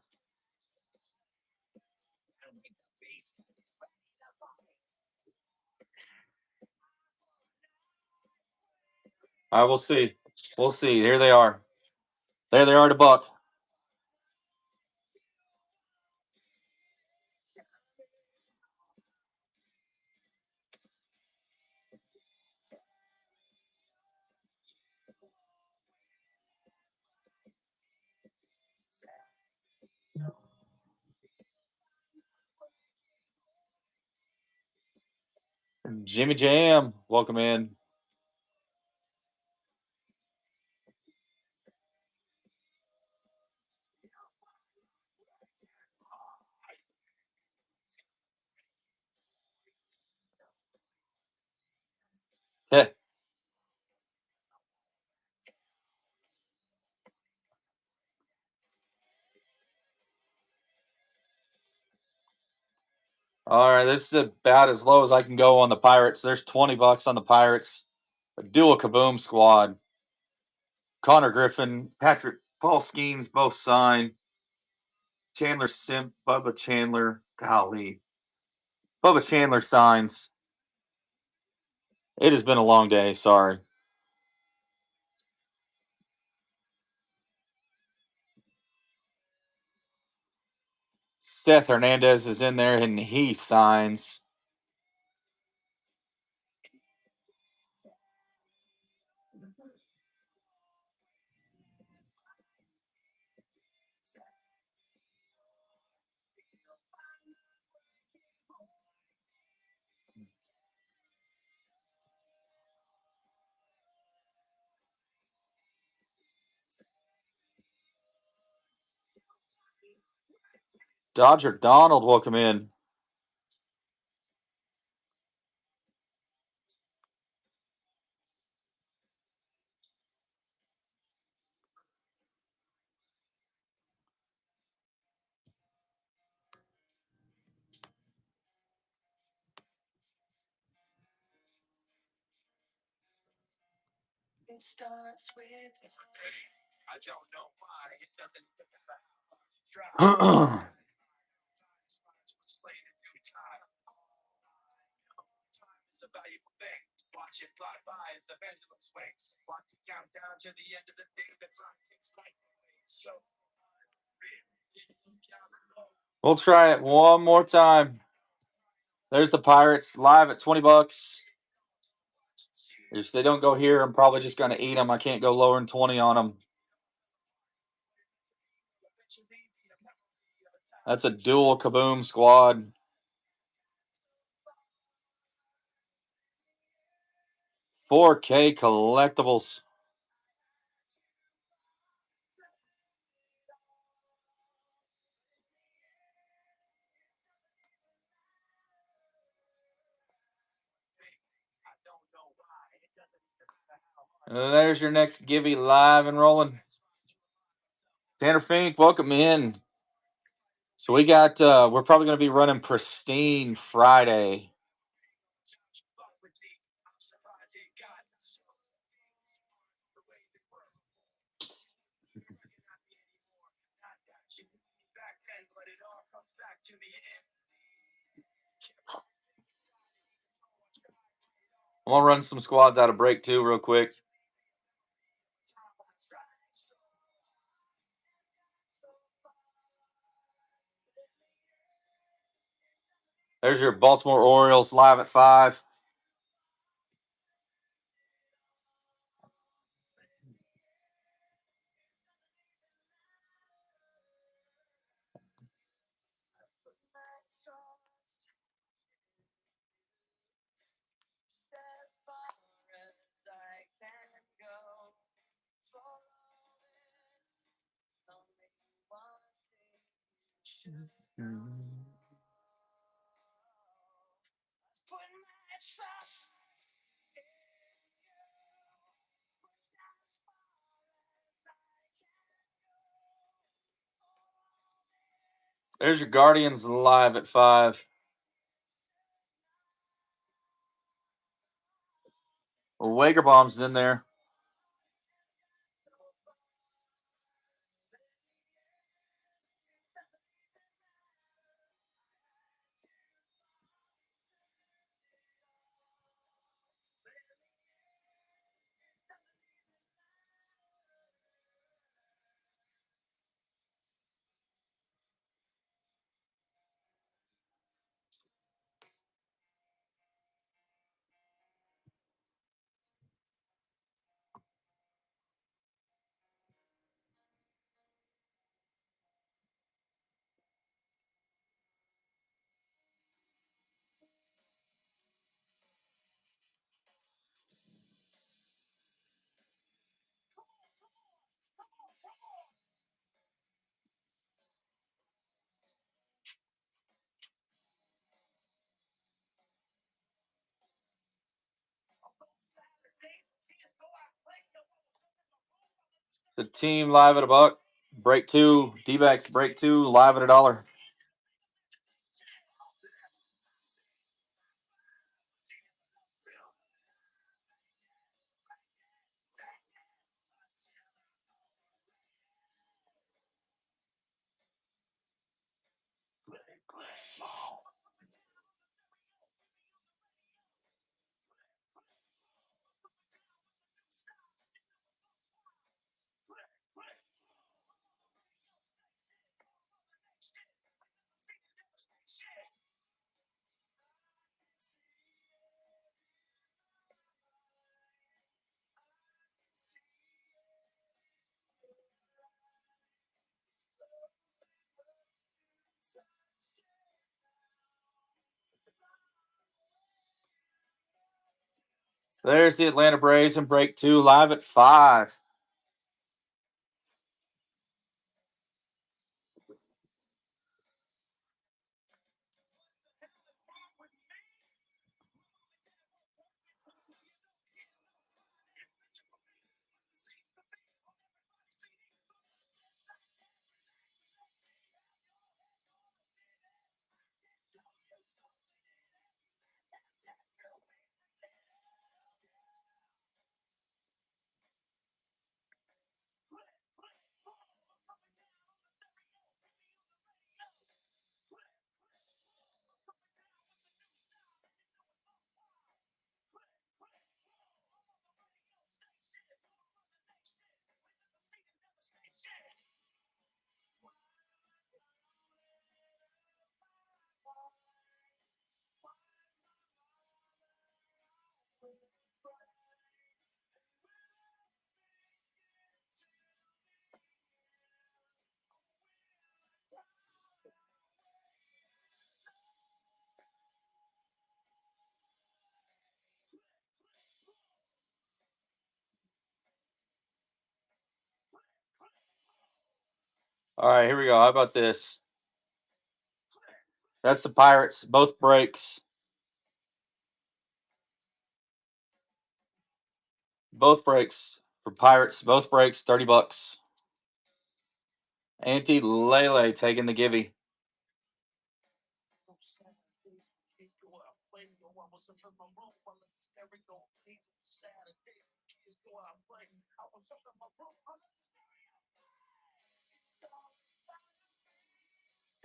I will see. We'll see. Here they are. There they are to Buck. Jimmy Jam, welcome in. Heh. All right, this is about as low as I can go on the Pirates. There's $20 on the Pirates. A dual Kaboom squad. Connor Griffin, Patrick Paul Skeens both signed. Chandler Simp, Bubba Chandler. Golly. Bubba Chandler signs. It has been a long day. Sorry. Seth Hernandez is in there and he signs. Dodger Donald, welcome in. I don't know why it doesn't. Time is a valuable thing. Watch it fly by as the pendulum swings. Watch it count down to the end of the day. The clock takes like so. We'll try it one more time. There's the Pirates live at $20. If they don't go here, I'm probably just going to eat them. I can't go lower than 20 on them. That's a dual Kaboom squad. $4K collectibles. There's your next Givey live and rolling. Tanner Fink, welcome in. So we got, we're probably going to be running Pristine Friday. I'm going to run some squads out of break two real quick. There's your Baltimore Orioles live at 5. There's your Guardians live at 5. Wager Bomb's in there. The team live at $1. Break two. D-backs break two live at $1. There's the Atlanta Braves in break two live at 5. All right, here we go. How about this? That's the Pirates. Both breaks. Both breaks for Pirates. Both breaks. $30. Auntie Lele taking the givey.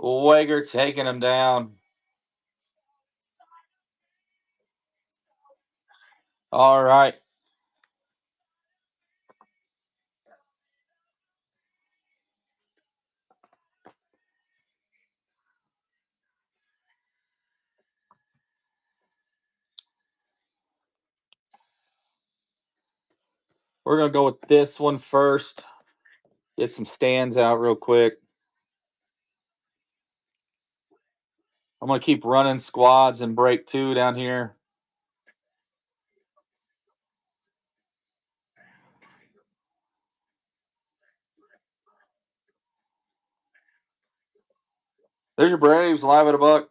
Wager taking him down. All right. We're going to go with this one first. Get some stands out real quick. I'm going to keep running squads and break 2 down here. There's your Braves live at $1.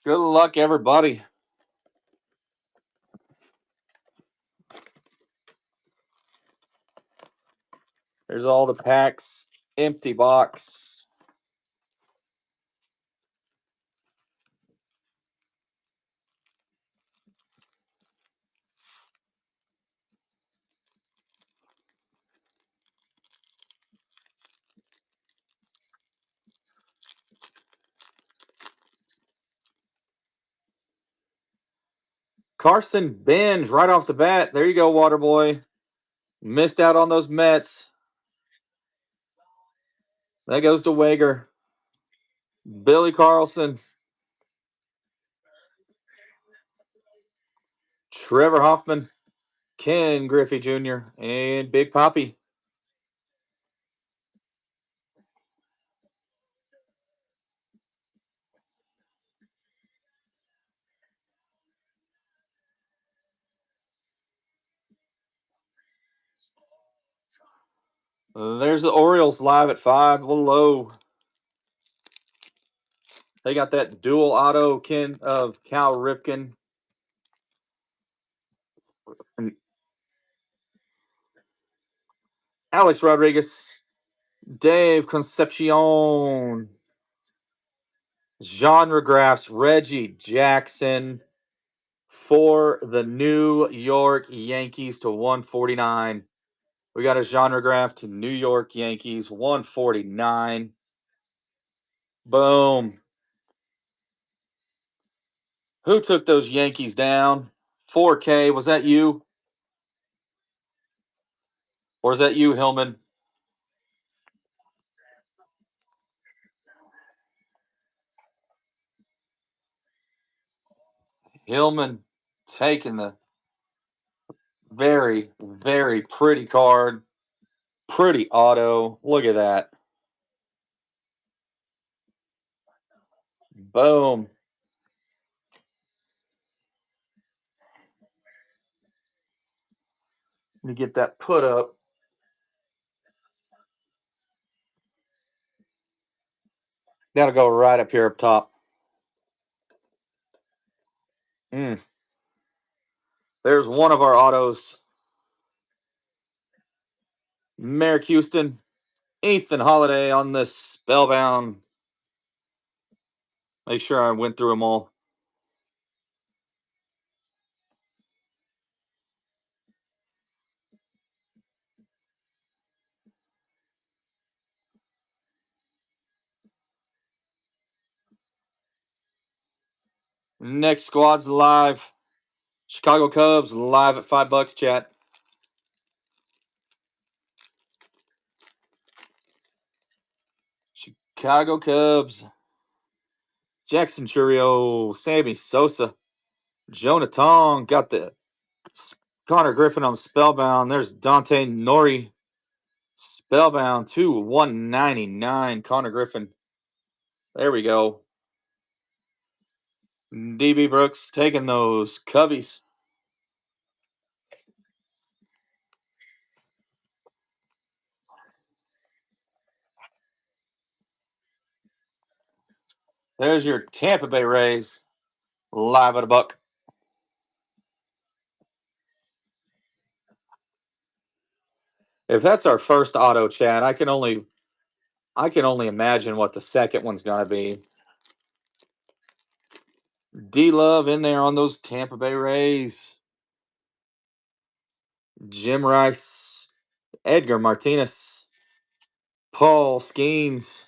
Good luck, everybody. There's all the packs. Empty box. Carson Benz right off the bat. There you go, Waterboy. Missed out on those Mets. That goes to Wager. Billy Carlson. Trevor Hoffman. Ken Griffey Jr. and Big Poppy. There's the Orioles live at 5. A little low. They got that dual auto Ken of Cal Ripken. And Alex Rodriguez. Dave Concepcion. Genre graphs. Reggie Jackson for the New York Yankees to 149. We got a genre graph to New York Yankees 149. Boom. Who took those Yankees down? 4K. Was that you? Or is that you, Hillman? Hillman taking the very, very pretty card. Pretty auto. Look at that. Boom. Let me get that put up. That'll go right up here up top. There's one of our autos. Merrick Houston. Ethan Holiday on this Spellbound. Make sure I went through them all. Next squad's live. Chicago Cubs live at $5, chat. Chicago Cubs. Jackson Churio, Sammy Sosa, Jonah Tong got the Connor Griffin on Spellbound. There's Dante Nori Spellbound to 199. Connor Griffin. There we go. DB Brooks taking those Cubbies. There's your Tampa Bay Rays. Live at a buck. If that's our first auto chat, I can only imagine what the second one's gonna be. D Love in there on those Tampa Bay Rays. Jim Rice, Edgar Martinez, Paul Skeens,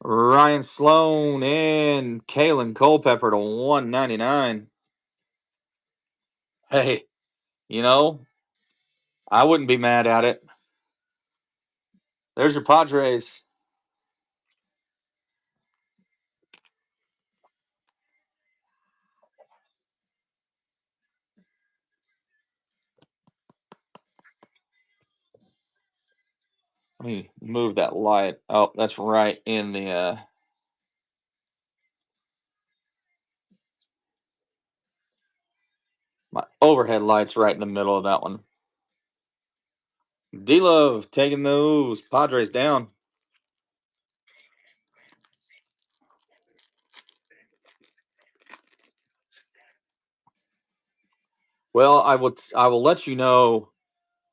Ryan Sloan, and Kalen Culpepper to 199. Hey, you know, I wouldn't be mad at it. There's your Padres. Let me move that light. Oh, that's right in the my overhead light's right in the middle of that one. D Love taking those Padres down. Well, I will let you know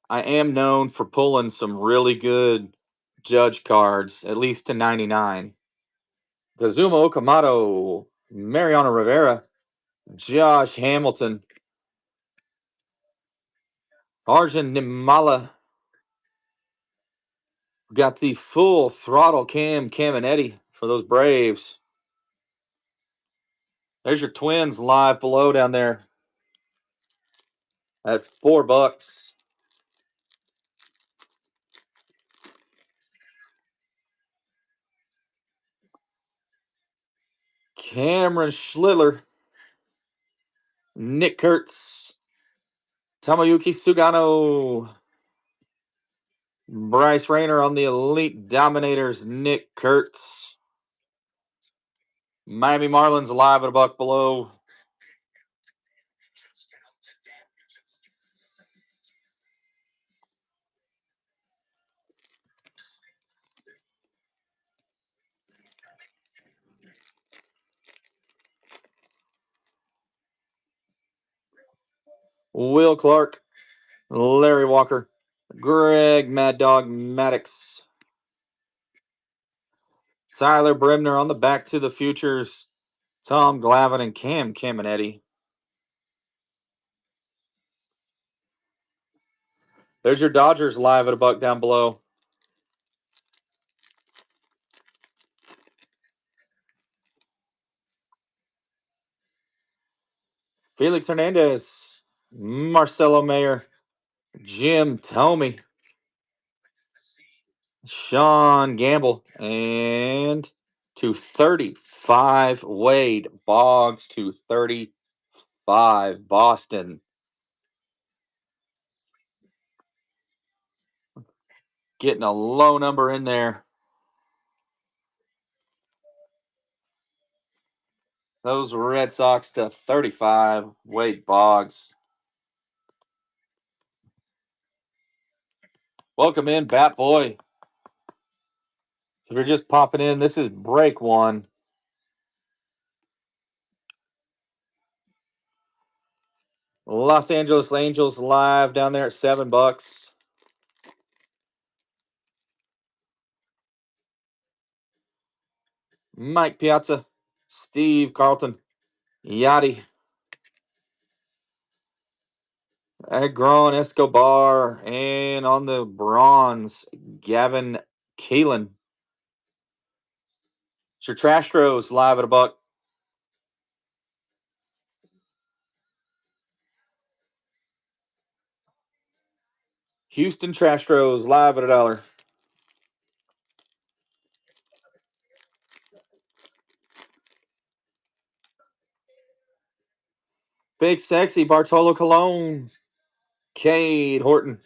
I am known for pulling some really good judge cards, at least to 99. Kazuma Okamoto, Mariano Rivera, Josh Hamilton, Arjun Nimala. Got the full throttle Cam Caminetti for those Braves. There's your Twins live below down there at $4. Cameron Schliller, Nick Kurtz, Tamayuki Sugano, Bryce Rayner on the Elite Dominators, Nick Kurtz. Miami Marlins live at a buck below. Will Clark, Larry Walker, Greg Mad Dog Maddox, Tyler Bremner on the Back to the Futures, Tom Glavine and Cam Caminetti. There's your Dodgers live at a buck down below. Felix Hernandez, Marcelo Mayer, Jim Tomey, Sean Gamble, and 235 Wade Boggs, 235 Boston. Getting a low number in there. Those Red Sox to 35 Wade Boggs. Welcome in, Bat Boy. If you're just popping in, this is break one. Los Angeles Angels live down there at $7. Mike Piazza, Steve Carlton, Yachty, Agron Escobar, and on the bronze, Gavin Keelan. It's your Trastros live at a buck. Houston Trastros live at $1. Big Sexy Bartolo Colon, Cade Horton,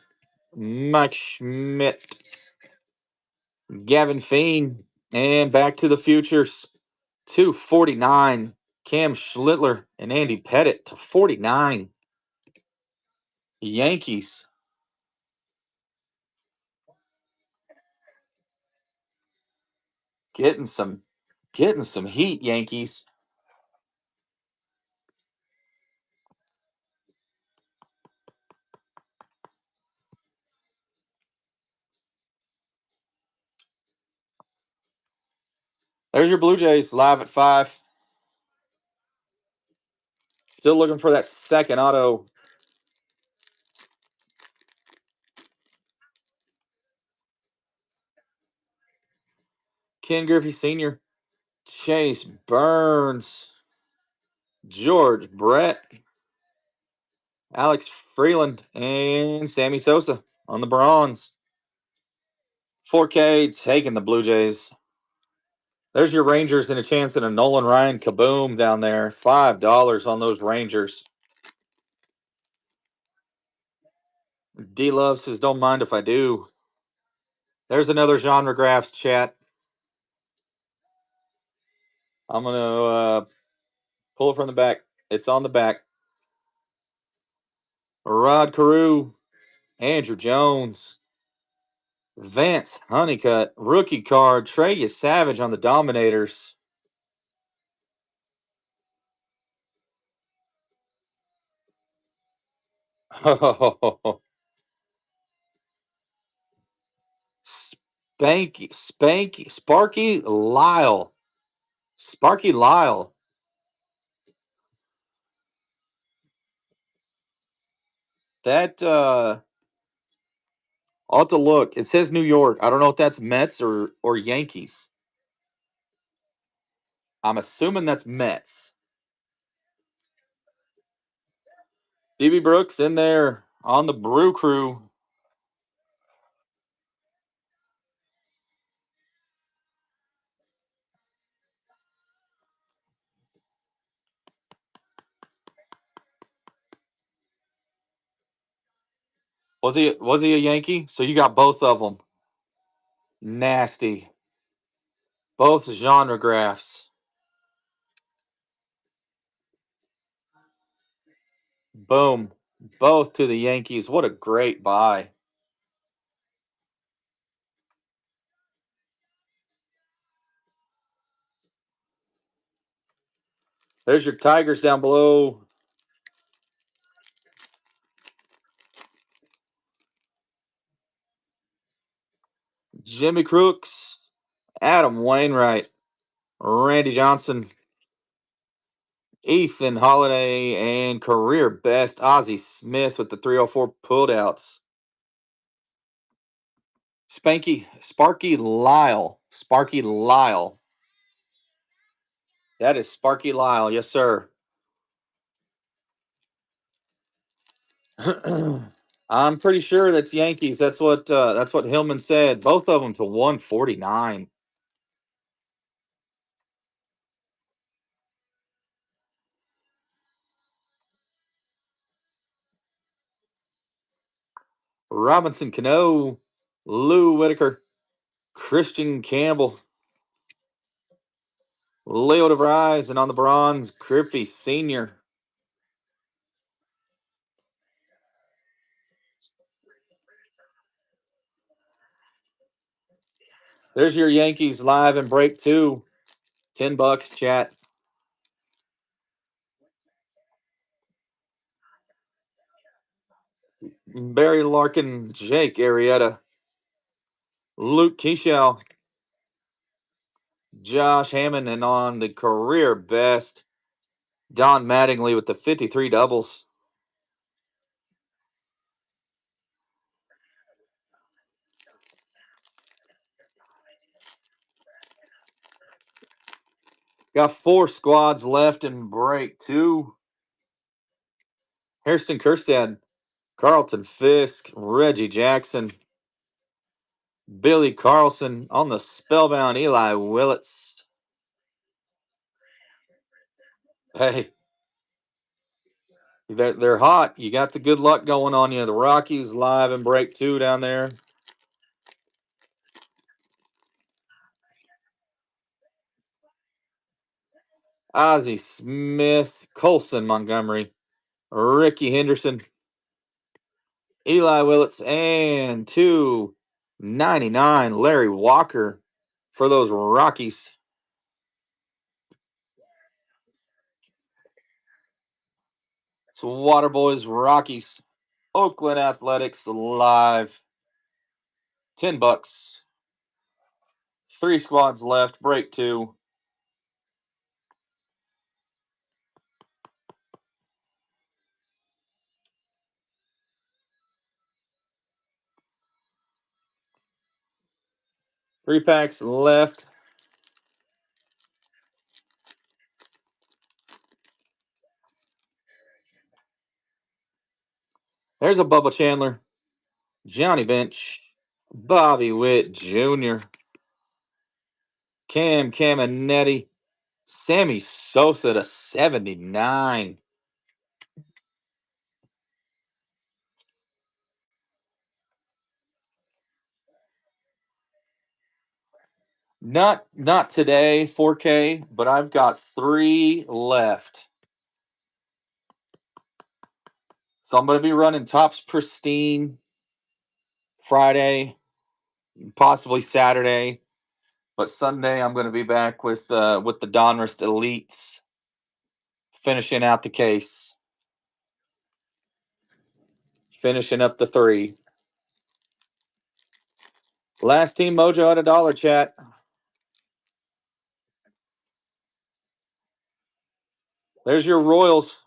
Mike Schmidt, Gavin Feen, and Back to the Futures 249. Cam Schlittler and Andy Pettit to 49. Yankees. Getting some heat, Yankees. There's your Blue Jays live at 5. Still looking for that second auto. Ken Griffey Sr., Chase Burns, George Brett, Alex Freeland, and Sammy Sosa on the bronze. 4K taking the Blue Jays. There's your Rangers and a chance at a Nolan Ryan Kaboom down there. $5 on those Rangers. D Love says, don't mind if I do. There's another genre graphs chat. I'm going to pull it from the back. It's on the back. Rod Carew, Andrew Jones, Vance Honeycutt, rookie card, Trey Savage on the Dominators. Sparky Lyle. Sparky Lyle. That I'll have to look. It says New York. I don't know if that's Mets or Yankees. I'm assuming that's Mets. DB Brooks in there on the Brew Crew. Was he a Yankee? So you got both of them. Nasty. Both genre graphs. Boom. Both to the Yankees. What a great buy. There's your Tigers down below. Jimmy Crooks, Adam Wainwright, Randy Johnson, Ethan Holiday, and career best Ozzie Smith with the 304 pulled outs. Sparky Lyle. Sparky Lyle. That is Sparky Lyle. Yes, sir. I'm pretty sure that's Yankees. That's what Hillman said. Both of them to 149. Robinson Cano, Lou Whitaker, Christian Campbell, Leo DeVries, and on the bronze, Griffey Sr. There's your Yankees live and break 2. $10 chat. Barry Larkin, Jake Arrieta, Luke Keyshaw, Josh Hammond, and on the career best, Don Mattingly with the 53 doubles. Got 4 squads left in break 2. Hairston Kerstad, Carlton Fisk, Reggie Jackson, Billy Carlson on the spellbound Eli Willits. Hey, They're hot. You got the good luck going on you. The Rockies live in break 2 down there. Ozzie Smith, Colson Montgomery, Ricky Henderson, Eli Willits, and 299 Larry Walker for those Rockies. It's Waterboys Rockies. Oakland Athletics live. $10. 3 squads left. Break 2. Three packs left. There's a Bubba Chandler, Johnny Bench, Bobby Witt Jr., Cam Caminetti, Sammy Sosa to 79. Not today, 4K, but I've got 3 left. So I'm going to be running Topps Pristine Friday, possibly Saturday, but Sunday I'm going to be back with the Donruss Elites, finishing out the case, finishing up the 3. Last team mojo at $1, chat. There's your Royals.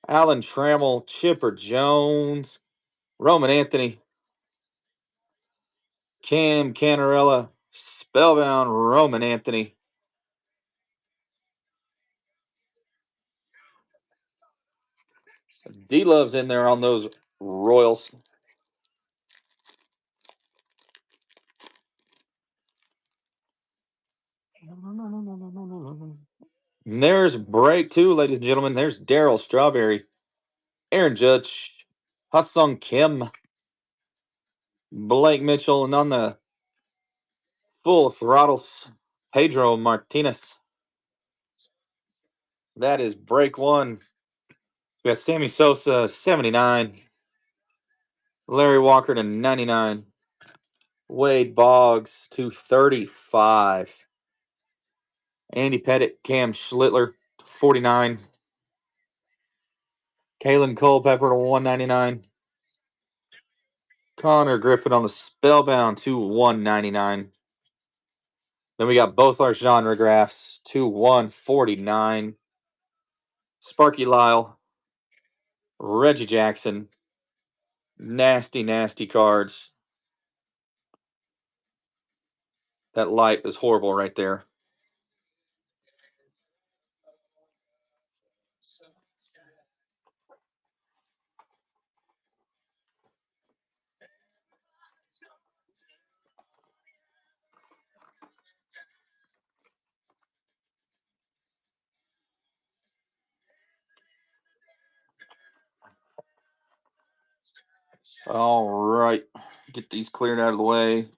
Alan Trammell, Chipper Jones, Roman Anthony, Cam Canarella, Spellbound Roman Anthony. D-Love's in there on those Royals. And there's break 2, ladies and gentlemen. There's Daryl Strawberry, Aaron Judge, Ha-Sung Kim, Blake Mitchell, and on the full throttles, Pedro Martinez. That is break 1. We got Sammy Sosa, 79. Larry Walker to 99. Wade Boggs to 35. Andy Pettit, Cam Schlittler to 49. Kalen Culpepper to 199. Connor Griffin on the Spellbound to 199. Then we got both our genre graphs to 149. Sparky Lyle, Reggie Jackson. Nasty, nasty cards. That light is horrible right there. All right. Get these cleared out of the way.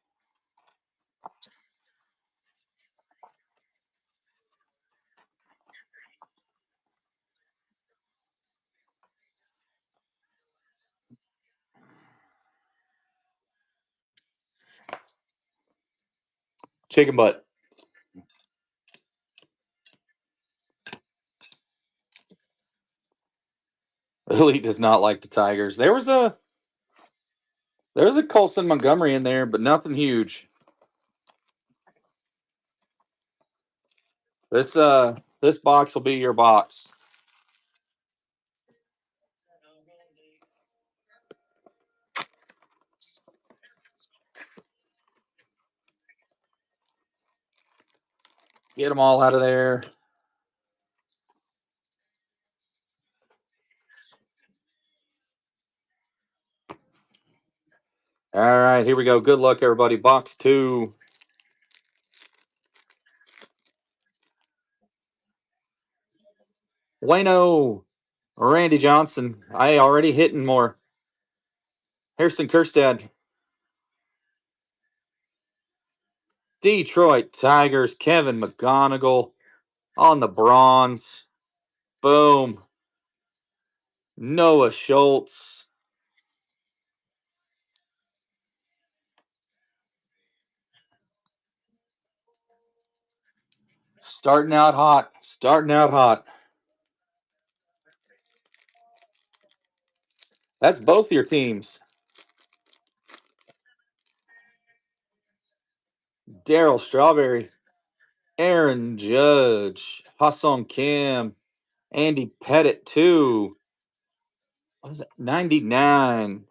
Chicken butt. Elite does not like the Tigers. There was a Colson Montgomery in there, but nothing huge. This box will be your box. Get them all out of there. All right, here we go. Good luck, everybody. Box 2. Wayno, Randy Johnson. I already hitting more. Hairston Kerstad. Detroit Tigers. Kevin McGonigal on the bronze. Boom. Noah Schultz. Starting out hot. Starting out hot. That's both your teams. Daryl Strawberry. Aaron Judge. Hassan Kim. Andy Pettit, 2. What is it? 99.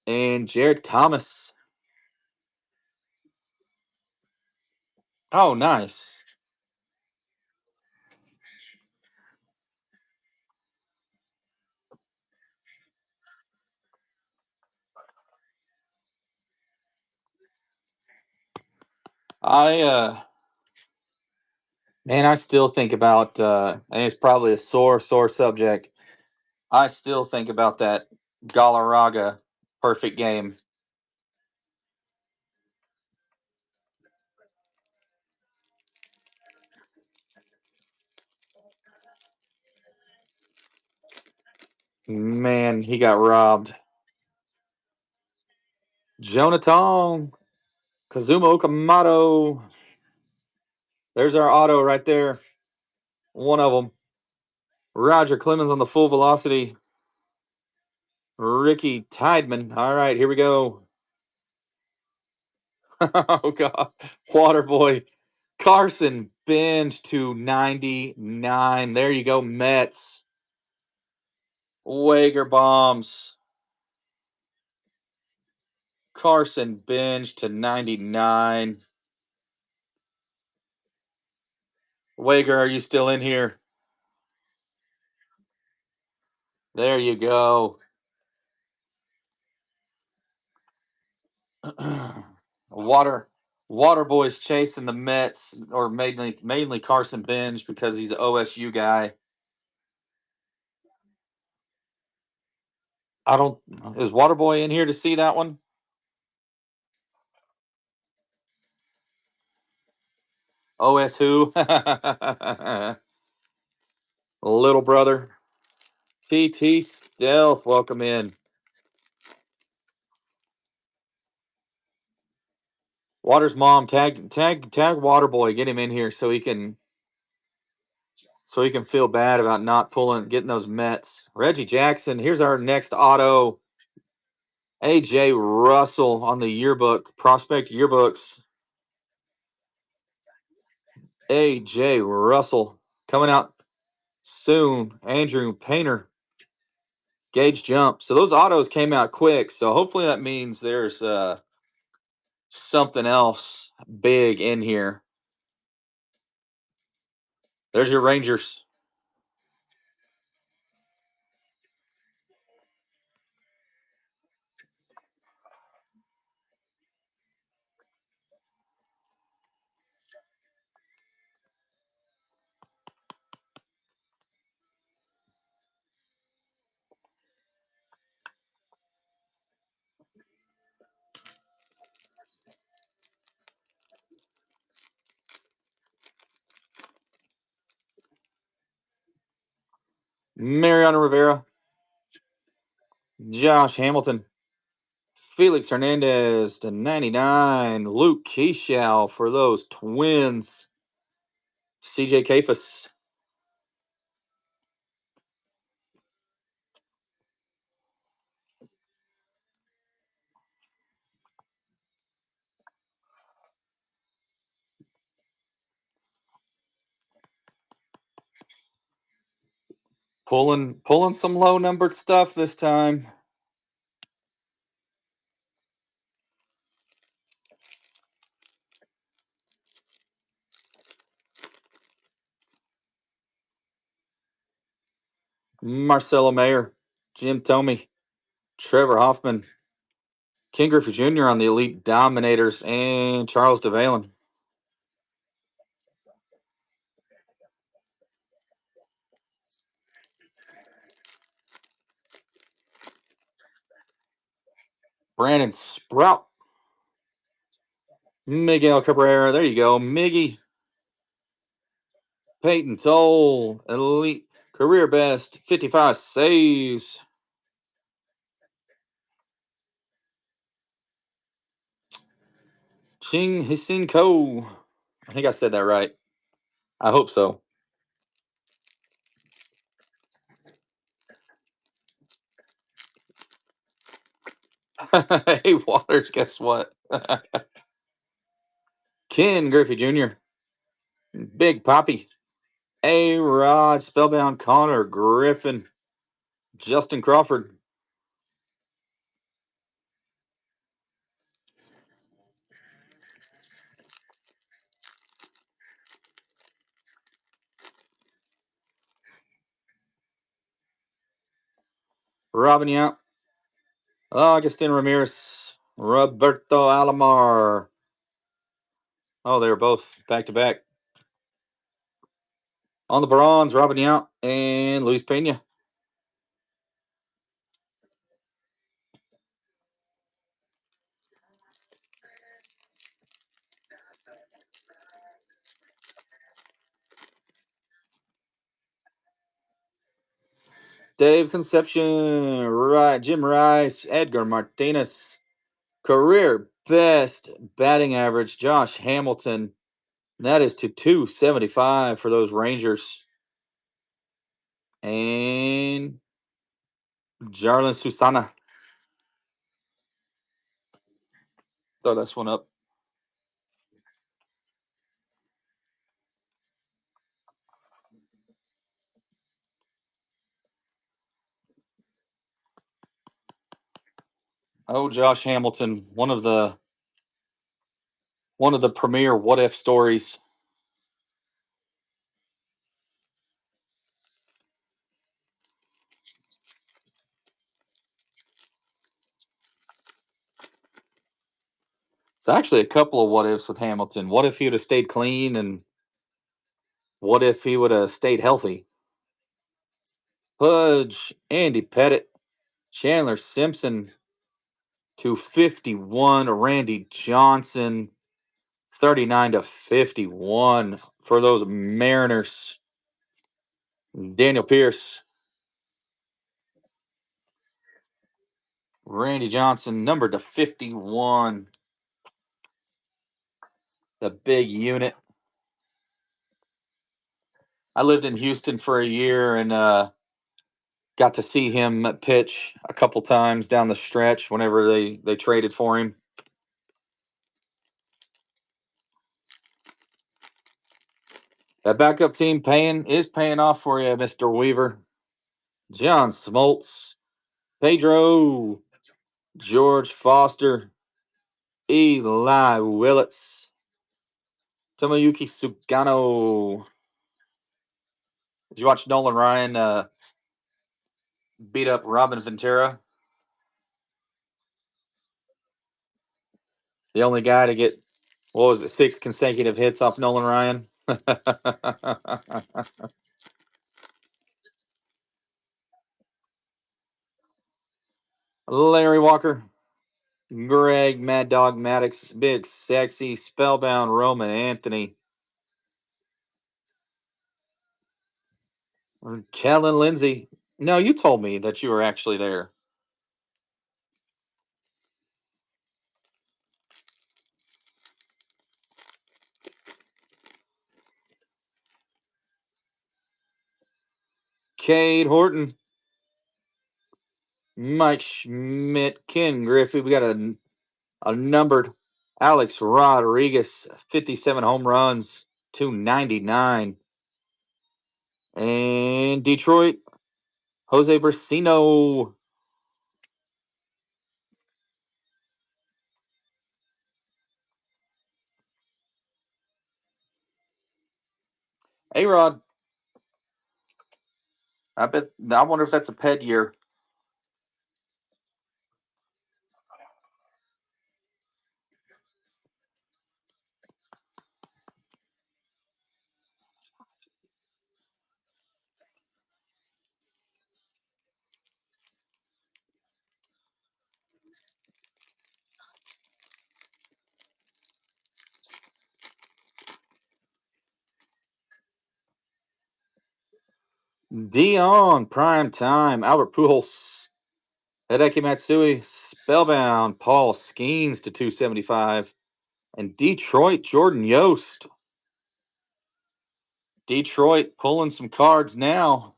And Jared Thomas. Oh, nice. Man, I still think about and it's probably a sore subject. I still think about that Galarraga perfect game. Man, he got robbed. Jonathan, Kazuma Okamoto. There's our auto right there. One of them. Roger Clemens on the full velocity. Ricky Tideman. All right, here we go. Oh, God. Waterboy. Carson Bench to 99. There you go, Mets. Wager bombs. Carson Bench to 99. Wager, are you still in here? There you go. Waterboy's chasing the Mets, or mainly Carson Bench because he's an OSU guy. I don't. Is Waterboy in here to see that one? OS who? Little brother. TT Stealth, welcome in. Water's mom, tag Waterboy, get him in here so he can feel bad about not getting those Mets. Reggie Jackson, here's our next auto. AJ Russell on the yearbook, prospect yearbooks. AJ Russell coming out soon. Andrew Painter, Gage Jump. So those autos came out quick. So hopefully that means there's something else big in here. There's your Rangers. Mariano Rivera, Josh Hamilton, Felix Hernandez to 99, Luke Keyshaw for those Twins, CJ Kafis. Pulling some low numbered stuff this time. Marcelo Mayer, Jim Thome, Trevor Hoffman, King Griffey Jr. on the Elite Dominators, and Charles DeValen. Brandon Sprout. Miguel Cabrera. There you go. Miggy. Peyton Toll. Elite. Career best. 55 saves. Ching Hisin Ko. I think I said that right. I hope so. Hey, Waters, guess what? Ken Griffey Jr., Big Poppy, A Rod, Spellbound Connor Griffin, Justin Crawford. Robin Yount, Augustin Ramirez, Roberto Alomar. Oh, they were both back to back. On the bronze, Robin Yount and Luis Pena. Dave Conception, right? Jim Rice, Edgar Martinez. Career best batting average, Josh Hamilton. That is to 275 for those Rangers. And Jarlin Susana. Throw this one up. Oh, Josh Hamilton, one of the premier what if stories. It's actually a couple of what ifs with Hamilton. What if he would have stayed clean, and what if he would have stayed healthy? Pudge, Andy Pettit, Chandler Simpson, 251. Randy Johnson, 39/51 for those Mariners. Daniel Pierce, Randy Johnson, numbered to 51. The big unit. I lived in Houston for a year and got to see him pitch a couple times down the stretch whenever they traded for him. That backup team is paying off for you, Mr. Weaver. John Smoltz, Pedro, George Foster, Eli Willits, Tomoyuki Sugano. Did you watch Nolan Ryan beat up Robin Ventura? The only guy to get, what was it, 6 consecutive hits off Nolan Ryan? Larry Walker, Greg Mad Dog Maddox, Big Sexy, Spellbound Roman Anthony, Kellen Lindsay. No, you told me that you were actually there. Cade Horton, Mike Schmidt, Ken Griffey. We got a numbered Alex Rodriguez, 57 home runs, 299. And Detroit, Jose Brasino. A-Rod. I wonder if that's a ped year. Dion, prime time. Albert Pujols. Hideki Matsui, Spellbound. Paul Skeens to 275. And Detroit, Jordan Yost. Detroit pulling some cards now.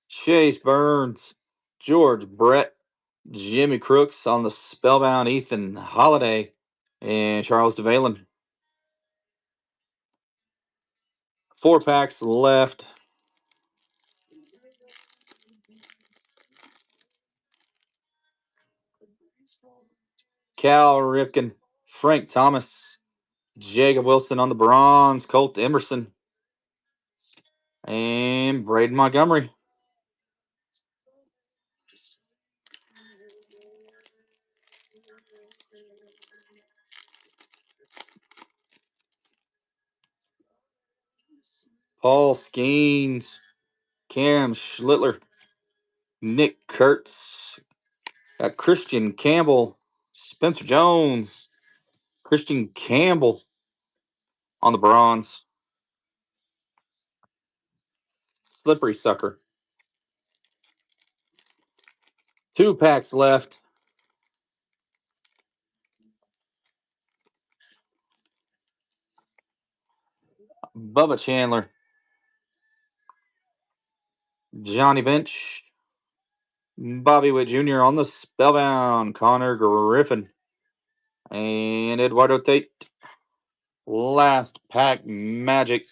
Chase Burns, George Brett, Jimmy Crooks on the Spellbound, Ethan Holiday, and Charles DeValen. 4 packs left. Cal Ripken, Frank Thomas, Jacob Wilson on the bronze, Colt Emerson, and Braden Montgomery. Paul Skeens, Cam Schlittler, Nick Kurtz, Christian Campbell, Spencer Jones, Christian Campbell on the bronze. Slippery sucker. 2 packs left. Bubba Chandler, Johnny Bench, Bobby Witt Jr. on the Spellbound, Connor Griffin, and Eduardo Tate. Last pack magic.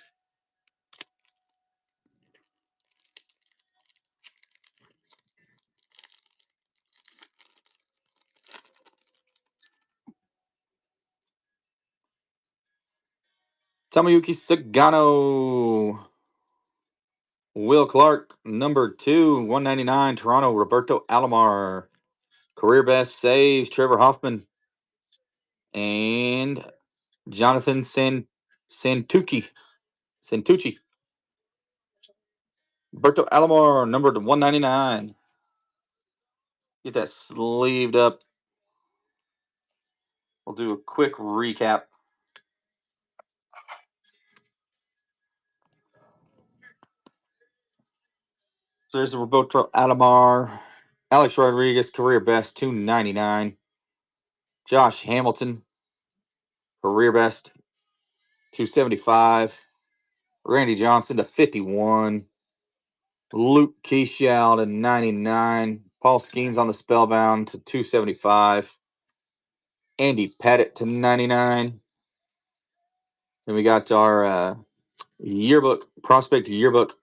Tamayuki Sagano, Will Clark, number 2, 199, Toronto, Roberto Alomar. Career best saves, Trevor Hoffman, and Jonathan Santucci. Roberto Alomar, number 199. Get that sleeved up. We'll do a quick recap. So there's the Roberto Alomar. Alex Rodriguez, career best, 299. Josh Hamilton, career best, 275. Randy Johnson to 51. Luke Keishow to 99. Paul Skeens on the Spellbound to 275. Andy Pettit to 99. Then we got our yearbook, prospect yearbook,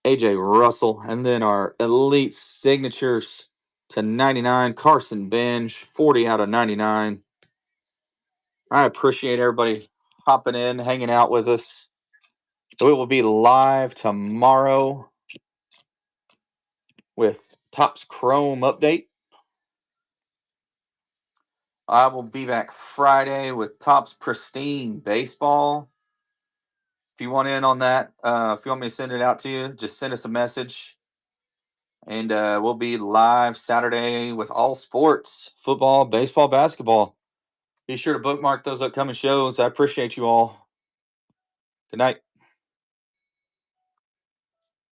AJ Russell. And then our elite signatures to 99. Carson Bench, 40 out of 99. I appreciate everybody hopping in, hanging out with us. So we will be live tomorrow with Topps Chrome update. I will be back Friday with Topps Pristine Baseball. If you want in on that, if you want me to send it out to you, just send us a message. And we'll be live Saturday with all sports, football, baseball, basketball. Be sure to bookmark those upcoming shows. I appreciate you all. Good night.